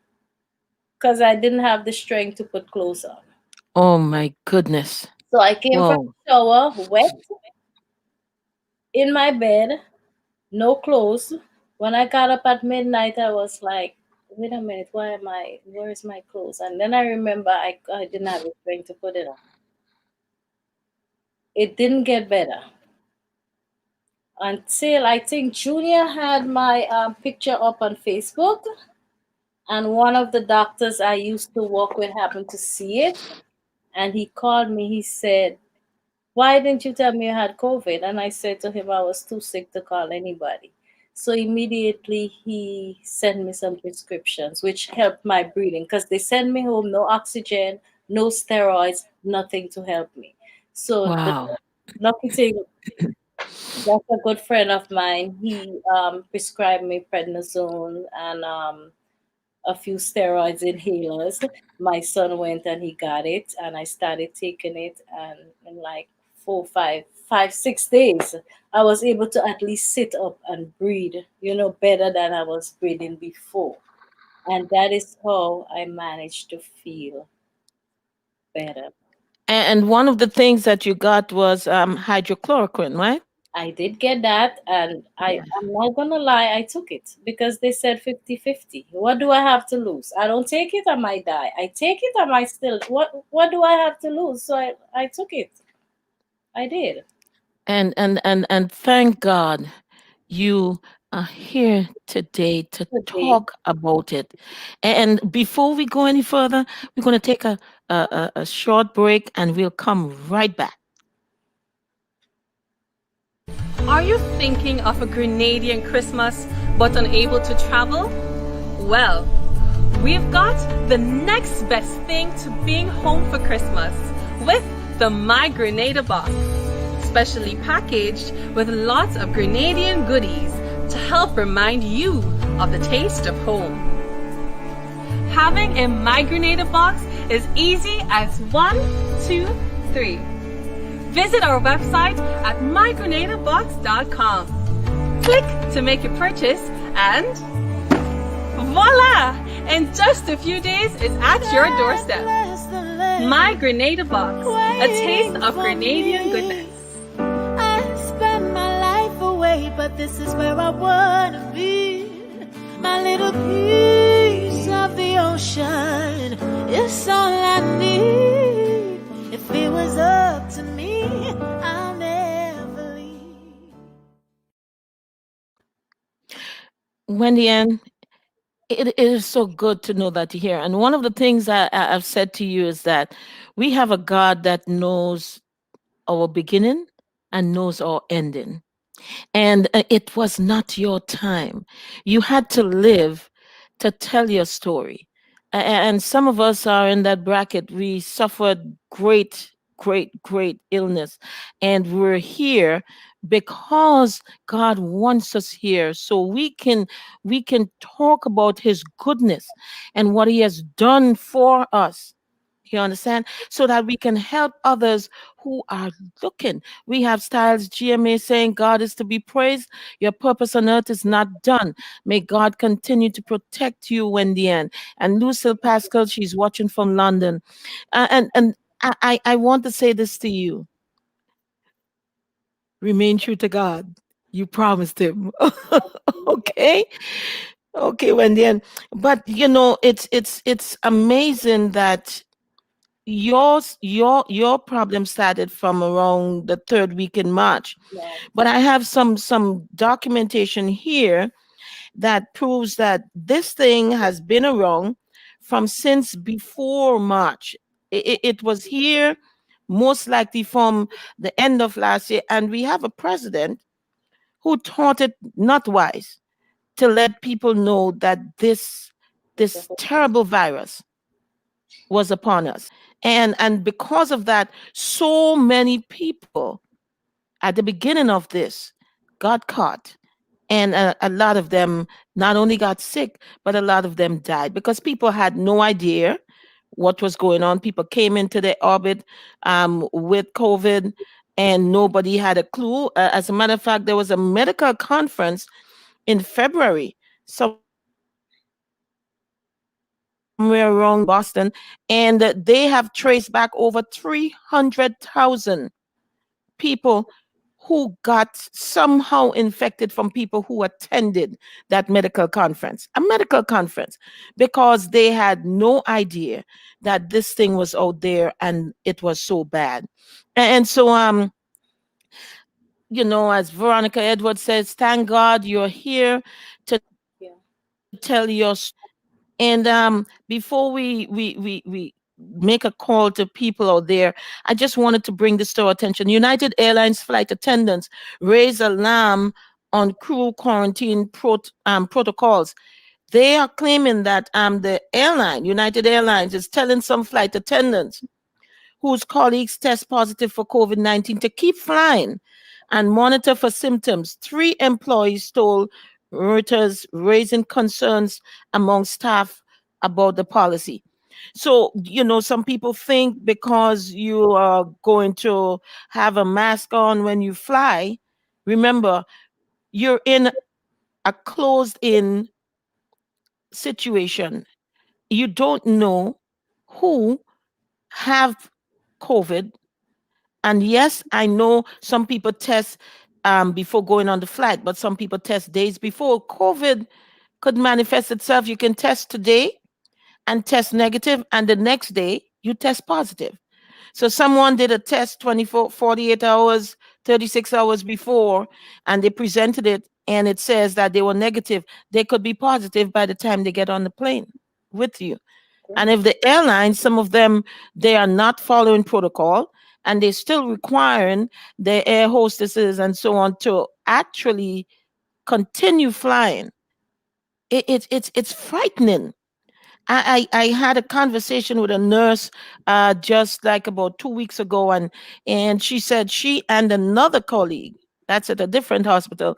F: because I didn't have the strength to put clothes on.
C: Oh my goodness.
F: So I came from
C: Whoa.
F: the shower, wet, in my bed, no clothes. When I got up at midnight, I was like, wait a minute, where's my clothes? And then I remember I didn't have the strength to put it on. It didn't get better until I think Junior had my picture up on Facebook. And one of the doctors I used to work with happened to see it. And he called me. He said, why didn't you tell me you had COVID? And I said to him, I was too sick to call anybody. So immediately he sent me some prescriptions, which helped my breathing because they sent me home, no oxygen, no steroids, nothing to help me. So the
C: Wow.
F: lucky thing, that's a good friend of mine. He prescribed me prednisone and a few steroids inhalers. My son went and he got it, and I started taking it. And in like 6 days, I was able to at least sit up and breathe, better than I was breathing before. And that is how I managed to feel better.
C: And one of the things that you got was hydrochloroquine, right?
F: I did get that, and
C: Yeah.
F: I'm not gonna lie, I took it because they said 50-50. What do I have to lose? I don't take it, I might die. I take it, I might still. What do I have to lose? So I took it. I did.
C: And thank God you are here today to
F: Today,
C: talk about it. And before we go any further, we're going to take a short break and we'll come right back.
G: Are you thinking of a Grenadian Christmas but unable to travel? Well, we've got the next best thing to being home for Christmas with the My Grenada box, specially packaged with lots of Grenadian goodies to help remind you of the taste of home. Having a My Grenada box is easy as 1, 2, 3. Visit our website at mygrenadabox.com. Click to make your purchase and voila! In just a few days, it's at your doorstep. My Grenada Box, a taste of Grenadian goodness.
B: I spend my life away, but this is where I wanna be. My little piece of the ocean is all I need. If it was up to me, I'll never leave.
C: Wendy Ann, it is so good to know that you're here. And one of the things I've said to you is that we have a God that knows our beginning and knows our ending. And it was not your time. You had to live to tell your story. And some of us are in that bracket. We suffered great illness. And we're here because God wants us here so we can talk about his goodness and what he has done for us. You understand? So that we can help others who are looking. We have Styles GMA saying, God is to be praised. Your purpose on earth is not done. May God continue to protect you, Wendy Ann. And Lucille Pascal, she's watching from London. And I want to say this to you. Remain true to God. You promised him. Okay? Okay, Wendy Ann. But it's amazing that your problem started from around the third week in March,
F: yeah,
C: but I have some documentation here that proves that this thing has been around from since before March. It was here most likely from the end of last year, and we have a president who thought it not wise to let people know that this terrible virus was upon us. And because of that, so many people at the beginning of this got caught. And a lot of them not only got sick, but a lot of them died because people had no idea what was going on. People came into the orbit with COVID and nobody had a clue. As a matter of fact, there was a medical conference in February somewhere around Boston, and they have traced back over 300,000 people who got somehow infected from people who attended that medical conference, because they had no idea that this thing was out there and it was so bad. And so, as Veronica Edwards says, thank God you're here to tell
F: yeah,
C: your story. And before we make a call to people out there, I just wanted to bring this to our attention. United Airlines flight attendants raise alarm on crew quarantine protocols. They are claiming that the airline, United Airlines, is telling some flight attendants whose colleagues test positive for COVID-19 to keep flying and monitor for symptoms. Three employees told Reuters, raising concerns among staff about the policy. So, some people think because you are going to have a mask on when you fly, remember, you're in a closed in situation, you don't know who have COVID. And yes, I know some people test before going on the flight, but some people test days before. COVID could manifest itself. You can test today and test negative, and the next day you test positive. So someone did a test 24, 48 hours, 36 hours before, and they presented it, and it says that they were negative. They could be positive by the time they get on the plane with you. And if the airlines, some of them, they are not following protocol, and they're still requiring their air hostesses and so on to actually continue flying. It's frightening. I had a conversation with a nurse just like about 2 weeks ago, and she said she and another colleague that's at a different hospital,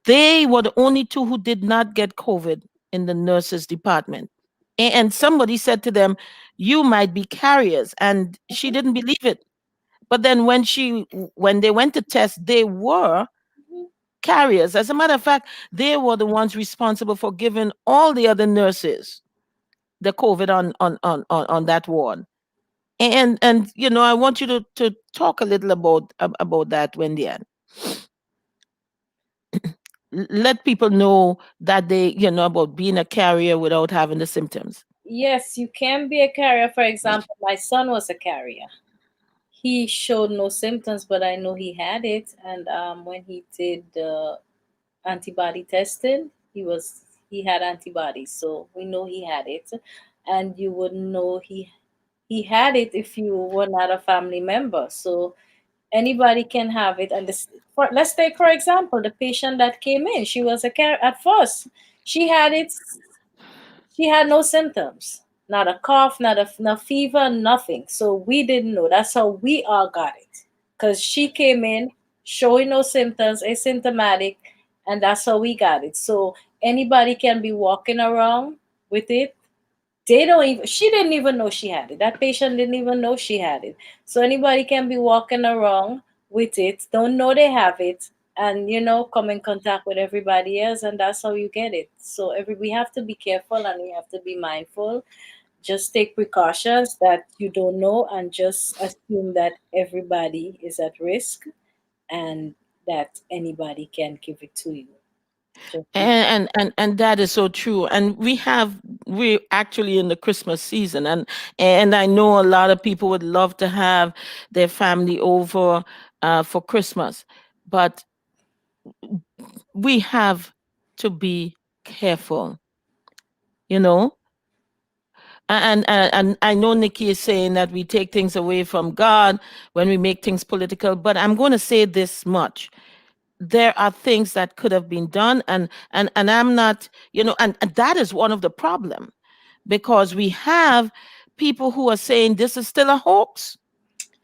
C: they were the only two who did not get COVID in the nurses department. And somebody said to them, "You might be carriers," and she didn't believe it. But then when they went to test, they were carriers. As a matter of fact, they were the ones responsible for giving all the other nurses the COVID on that ward. And I want you to talk a little about that, Wendy. Let people know that they, about being a carrier without having the symptoms.
F: Yes, you can be a carrier. For example, my son was a carrier. He showed no symptoms, but I know he had it. And when he did the antibody testing, he had antibodies, so we know he had it. And you would know he had it if you were not a family member. So anybody can have it. And let's take for example the patient that came in. She was a care at first. She had it. She had no symptoms, not a cough, not a no fever, nothing. So we didn't know. That's how we all got it, because she came in showing no symptoms, asymptomatic, and that's how we got it. So anybody can be walking around with it. They don't even. She didn't even know she had it. That patient didn't even know she had it. So anybody can be walking around with it, don't know they have it, and come in contact with everybody else, and that's how you get it. So we have to be careful and we have to be mindful. Just take precautions that you don't know, and just assume that everybody is at risk and that anybody can give it to you. Just be
C: And that is so true. And we're actually in the Christmas season, and I know a lot of people would love to have their family over for Christmas, but we have to be careful, you know. And I know Nikki is saying that we take things away from God when we make things political, but I'm going to say this much: there are things that could have been done, and I'm not, and that is one of the problem, because we have people who are saying this is still a hoax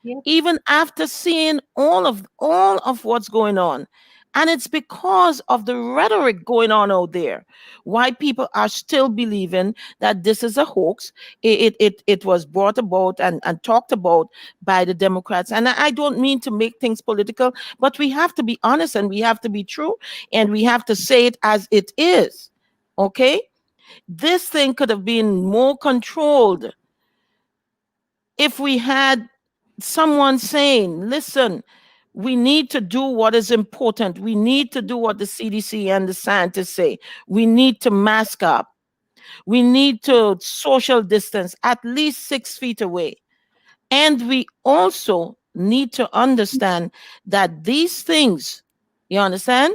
F: yeah.
C: even after seeing all of what's going on. And it's because of the rhetoric going on out there why people are still believing that this is a hoax. It was brought about and talked about by the Democrats. And I don't mean to make things political, but we have to be honest and we have to be true and we have to say it as it is. Okay? This thing could have been more controlled if we had someone saying, listen, we need to do what is important. We need to do what the CDC and the scientists say. We need to mask up. We need to social distance at least 6 feet away. And we also need to understand that these things, you understand,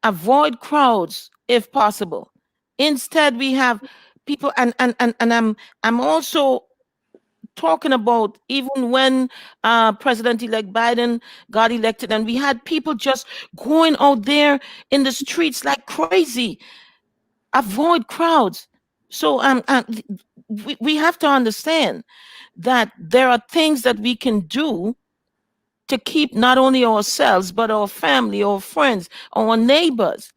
C: avoid crowds if possible. Instead, we have people, and I'm also talking about even when President-elect Biden got elected, and we had people just going out there in the streets like crazy. Avoid crowds. So we have to understand that there are things that we can do to keep not only ourselves but our family, our friends, our neighbors.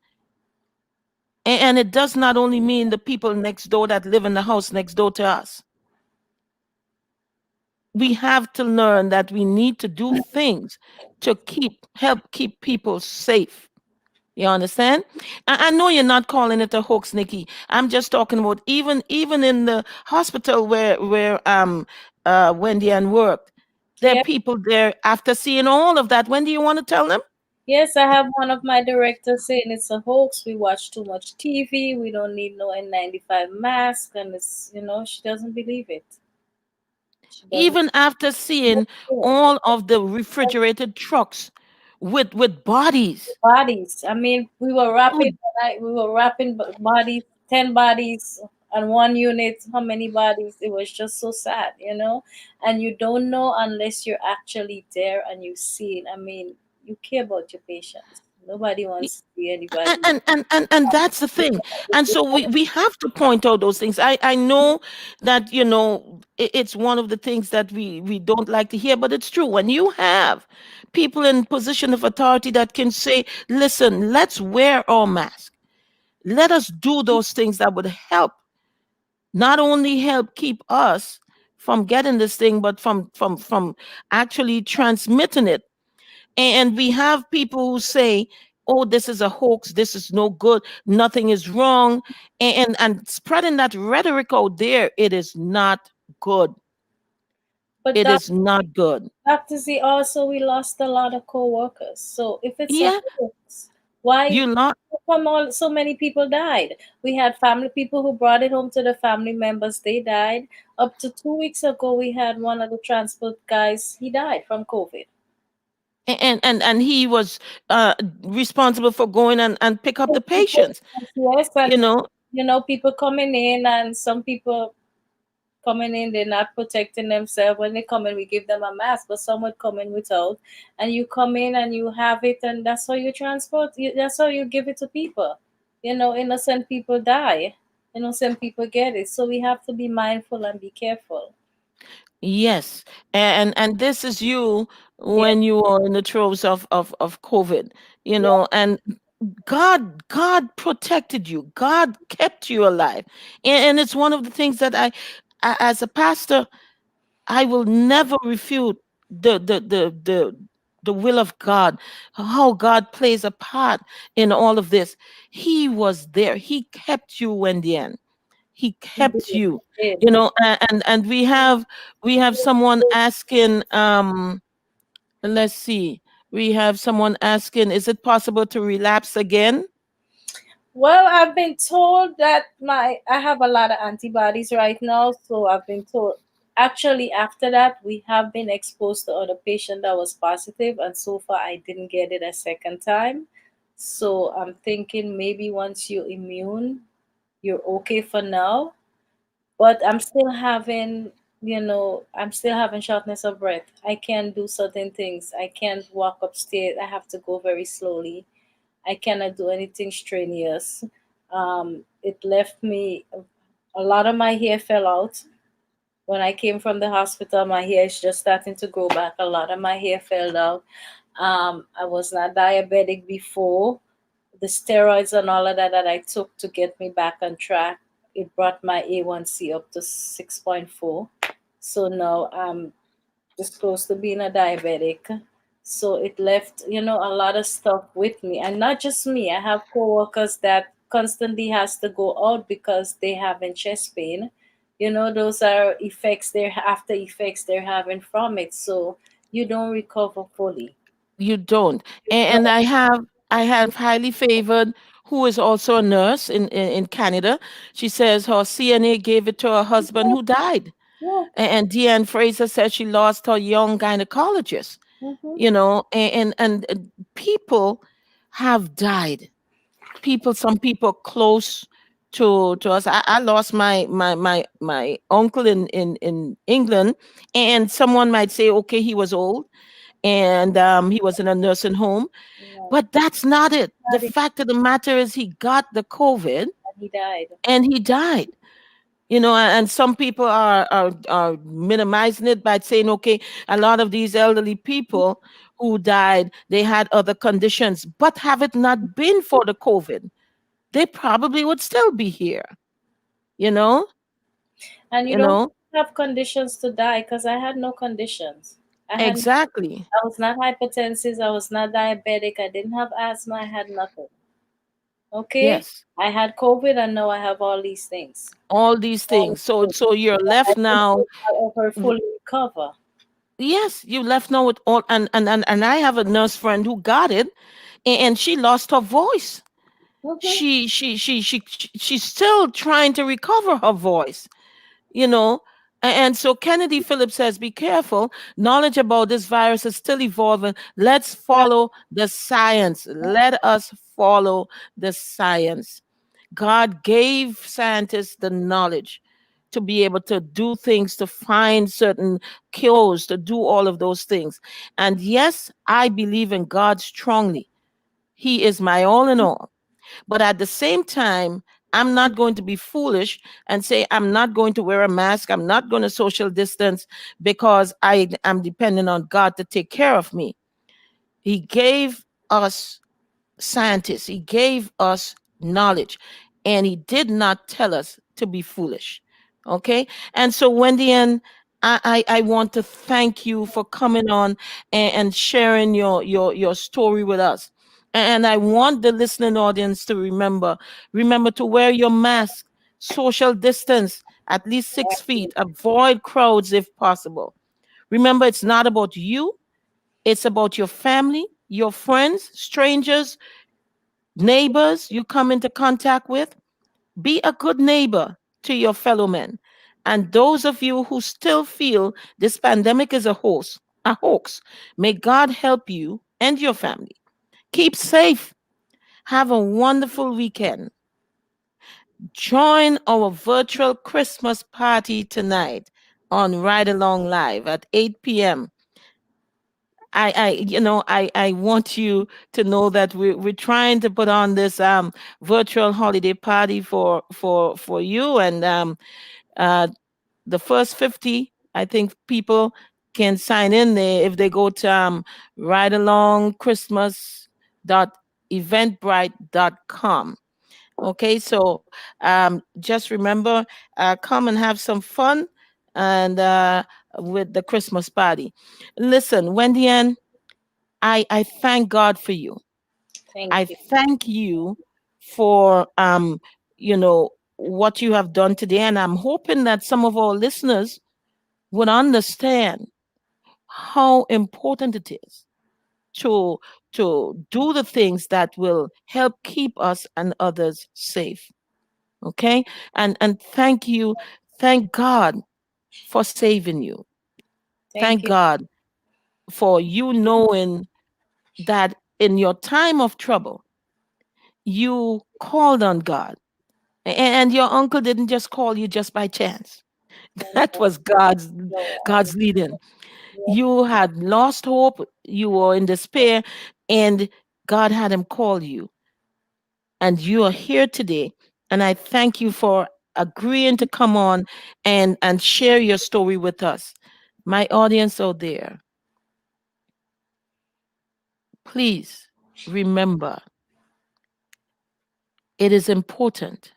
C: And it does not only mean the people next door that live in the house next door to us. We have to learn that we need to do things to help keep people safe. You understand? I know you're not calling it a hoax, Nikki. I'm just talking about even in the hospital where Wendy Ann worked. There are
F: Yeah.
C: people there after seeing all of that. When do you want to tell them?
F: Yes, I have one of my directors saying it's a hoax. We watch too much TV. We don't need no N95 mask, and it's she doesn't believe it. She doesn't
C: Even after seeing
F: believe it.
C: all of the refrigerated trucks with bodies.
F: Bodies. I mean,
C: Oh,
F: we were wrapping bodies, 10 bodies on one unit. How many bodies? It was just so sad. And you don't know unless you're actually there and you see it. I mean, you care about your patients. Nobody wants to see anybody.
C: and that's the thing. And so we have to point out those things. I know that it's one of the things that we don't like to hear, but it's true. When you have people in position of authority that can say, listen, let's wear our mask, let us do those things that would help, not only help keep us from getting this thing, but from actually transmitting it. And we have people who say, oh, this is a hoax, this is no good, nothing is wrong. And spreading that rhetoric out there, it is not good.
F: But
C: It is not good.
F: Dr. Z, also we lost a lot of co-workers. So if it's a
C: Yeah,
F: hoax, why
C: you not.
F: come all so many people died? We had family people who brought it home to the family members. They died. Up to 2 weeks ago, we had one of the transport guys. He died from COVID.
C: And he was responsible for going and pick up the patients,
F: Yes,
C: you
F: and
C: know.
F: people coming in, and some people coming in, they're not protecting themselves. When they come in, we give them a mask, but some would come in without. And you come in and you have it, and that's how you transport. That's how you give it to people. Innocent people die. Innocent people get it. So we have to be mindful and be careful.
C: Yes, and this is you
F: Yeah,
C: when you are in the throes of COVID,
F: yeah.
C: and God protected you. God kept you alive, and it's one of the things that as a pastor, I will never refute the will of God, how God plays a part in all of this. He was there. He kept you in the end. He
F: He did.
C: kept you,
F: He did.
C: and we have someone asking, let's see, we have someone asking, is it possible to relapse again?
F: Well, I've been told that I have a lot of antibodies right now, so I've been told. Actually, after that, we have been exposed to other patient that was positive, and so far I didn't get it a second time. So I'm thinking maybe once you're immune, you're okay for now. But I'm still having shortness of breath. I can't do certain things. I can't walk upstairs. I have to go very slowly. I cannot do anything strenuous. It left me, a lot of my hair fell out. When I came from the hospital, my hair is just starting to grow back. A lot of my hair fell out. I was not diabetic before. The steroids and all of that I took to get me back on track, it brought my A1C up to 6.4. So now I'm just close to being a diabetic. So it left, a lot of stuff with me. And not just me. I have coworkers that constantly has to go out because they having chest pain. Those are effects, they're after effects they're having from it. So you don't recover fully.
C: You don't. And I have highly favored, who is also a nurse in Canada. She says her CNA gave it to her husband who died.
F: Yeah.
C: And Deanne Fraser says she lost her young gynecologist,
F: Hmm.
C: and people have died. Some people close to us. I lost my uncle in England, and someone might say, okay, he was old, and he was in a nursing home,
F: No,
C: but that's not it. The
F: not it.
C: fact of the matter is he got the COVID
F: He died.
C: and he died. And some people are minimizing it by saying, okay, a lot of these elderly people who died, they had other conditions, but have it not been for the COVID, they probably would still be here. You know,
F: And you
C: you
F: don't
C: know
F: have conditions to die because I had no conditions. I had
C: exactly.
F: I was not hypertensive, I was not diabetic, I didn't have asthma, I had nothing. Okay,
C: Yes.
F: I had COVID and now I have all these things.
C: All these
F: All
C: things.
F: these
C: So
F: things.
C: you're
F: I
C: left
F: don't
C: now.
F: think I'll ever fully recover.
C: Yes, you left now with all, and I have a nurse friend who got it, and she lost her voice.
F: Mm-hmm.
C: She's still trying to recover her voice, you know. And so Kennedy Phillips says, be careful. Knowledge about this virus is still evolving. Let's
F: Yeah.
C: follow the science. Let us follow the science. God gave scientists the knowledge to be able to do things, to find certain cures, to do all of those things. And yes, I believe in God strongly. He is my all in all. But at the same time, I'm not going to be foolish and say I'm not going to wear a mask. I'm not going to social distance because I am dependent on God to take care of me. He gave us scientists, He gave us knowledge, and He did not tell us to be foolish. Okay. And so, Wendy, and I want to thank you for coming on and sharing your story with us. And I want the listening audience to remember to wear your mask, social distance, at least 6 feet, avoid crowds if possible. Remember, it's not about you, it's about your family, your friends, strangers, neighbors you come into contact with. Be a good neighbor to your fellow men. And those of you who still feel this pandemic is a hoax, may God help you and your family. Keep safe. Have a wonderful weekend. Join our virtual Christmas party tonight on Ride Along Live at 8 p.m. I want you to know that we're trying to put on this virtual holiday party for you, and uh the first 50, I think, people can sign in there if they go to ride along Christmas dot eventbrite.com. Okay, so just remember, come and have some fun and with the Christmas party. Listen, Wendy Ann, I thank God for you.
F: Thank
C: I
F: you.
C: thank you for you know what you have done today, and I'm hoping that some of our listeners would understand how important it is to do the things that will help keep us and others safe. Okay? And thank you, thank God for saving you.
F: Thank
C: Thank
F: you.
C: God for you knowing that in your time of trouble you called on God. And your uncle didn't just call you just by chance. That
F: No,
C: was God's
F: no.
C: God's leading.
F: Yeah.
C: You had lost hope, you were in despair, and God had him call you. And you are here today. And I thank you for agreeing to come on and share your story with us. My audience out there, please remember it is important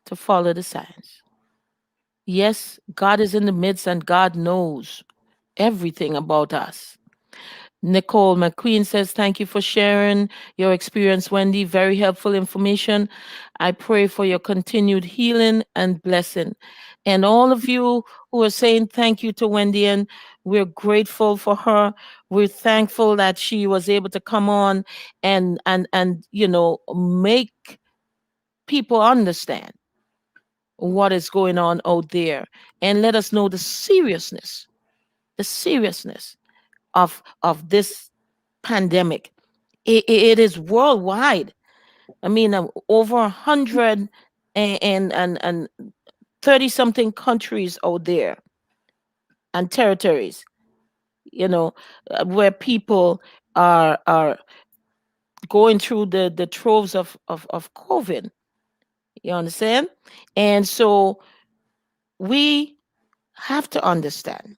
C: to follow the science. Yes, God is in the midst and God knows everything about us. Nicole McQueen says, thank you for sharing your experience, Wendy. Very helpful information. I pray for your continued healing and blessing. And all of you who are saying thank you to Wendy, and we're grateful for her. We're thankful that she was able to come on and make people understand what is going on out there and let us know the seriousness of this pandemic. It is worldwide. I mean, over 100 and 30 something countries out there and territories, you know, where people are going through the troves of COVID. You understand? And so we have to understand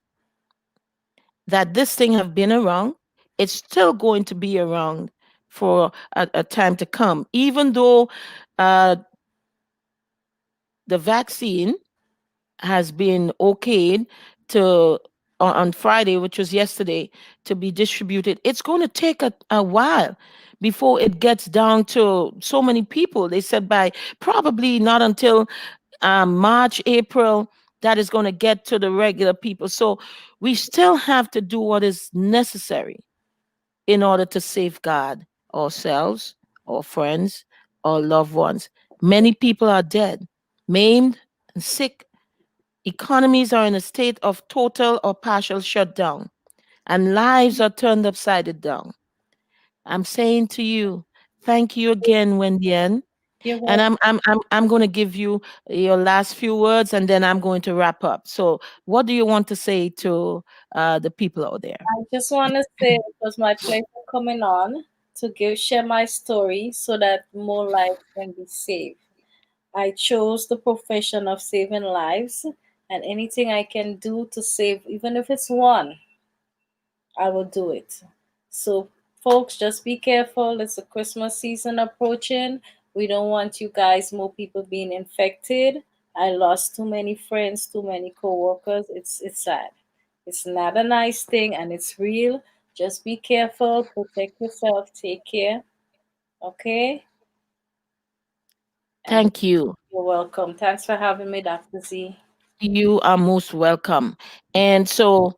C: that this thing have been around. It's still going to be around for a time to come, even though uh, the vaccine has been okayed to on Friday, which was yesterday, to be distributed. It's going to take a while before it gets down to so many people. They said by probably not until March, April, that is going to get to the regular people. So we still have to do what is necessary in order to safeguard ourselves, our friends, our loved ones. Many people are dead, maimed, and sick. Economies are in a state of total or partial shutdown, and lives are turned upside down. I'm saying to you, thank you again, Wendy Ann.
F: You're
C: And
F: welcome.
C: I'm going to give you your last few words, and then I'm going to wrap up. So, what do you want to say to the people out there?
F: I just want to say it was my pleasure coming on to share my story so that more lives can be saved. I chose the profession of saving lives, and anything I can do to save, even if it's one, I will do it. So, folks, just be careful. It's the Christmas season approaching. We don't want you guys, more people being infected. I lost too many friends, too many coworkers. It's sad. It's not a nice thing, and it's real. Just be careful, protect yourself, take care. Okay? And
C: Thank you.
F: you're welcome. Thanks for having me, Dr. Z.
C: You are most welcome. And so,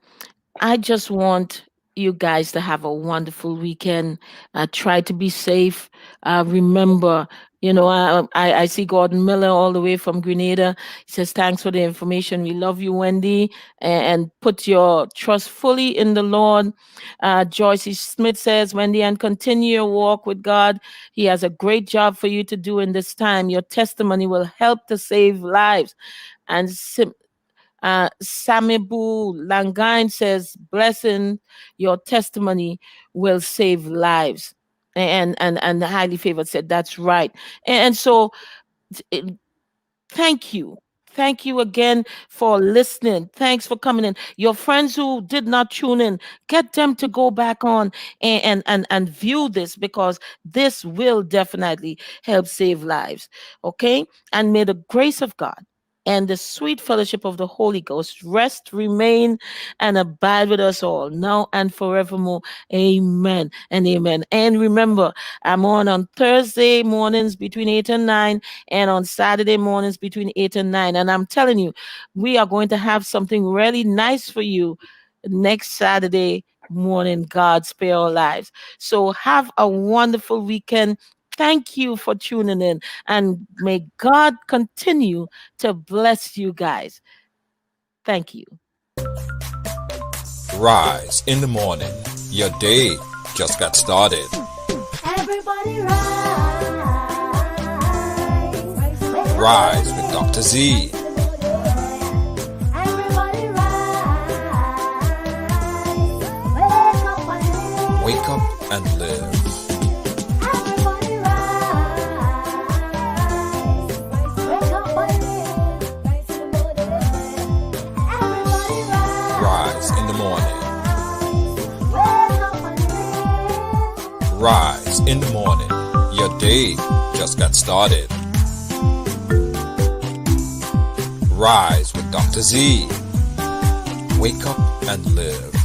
C: I just want you guys to have a wonderful weekend. Try to be safe. Remember, I see Gordon Miller all the way from Grenada. He says, thanks for the information. We love you, Wendy, and put your trust fully in the Lord. Joyce Smith says, Wendy, and continue your walk with God. He has a great job for you to do in this time. Your testimony will help to save lives. And Samibu Langain says, blessing, your testimony will save lives. And the highly favored said, that's right. And so it, thank you. Thank you again for listening. Thanks for coming in. Your friends who did not tune in, get them to go back on and view this, because this will definitely help save lives. Okay? And may the grace of God and the sweet fellowship of the Holy Ghost rest, remain, and abide with us all now and forevermore. Amen and amen. And remember, I'm on Thursday mornings between 8 and 9, and on Saturday mornings between 8 and 9. And I'm telling you, we are going to have something really nice for you next Saturday morning. God spare our lives. So have a wonderful weekend. Thank you for tuning in, and may God continue to bless you guys. Thank you.
A: Rise in the morning. Your day just got started.
B: Everybody rise.
A: Rise with Dr. Z.
B: Everybody rise.
A: Wake up and live.
B: Everybody rise. Wake up and live. Everybody rise.
A: Rise in the morning.
B: Wake up and live.
A: Rise in the morning. Your day just got started. Rise with Dr. Z. Wake up and live.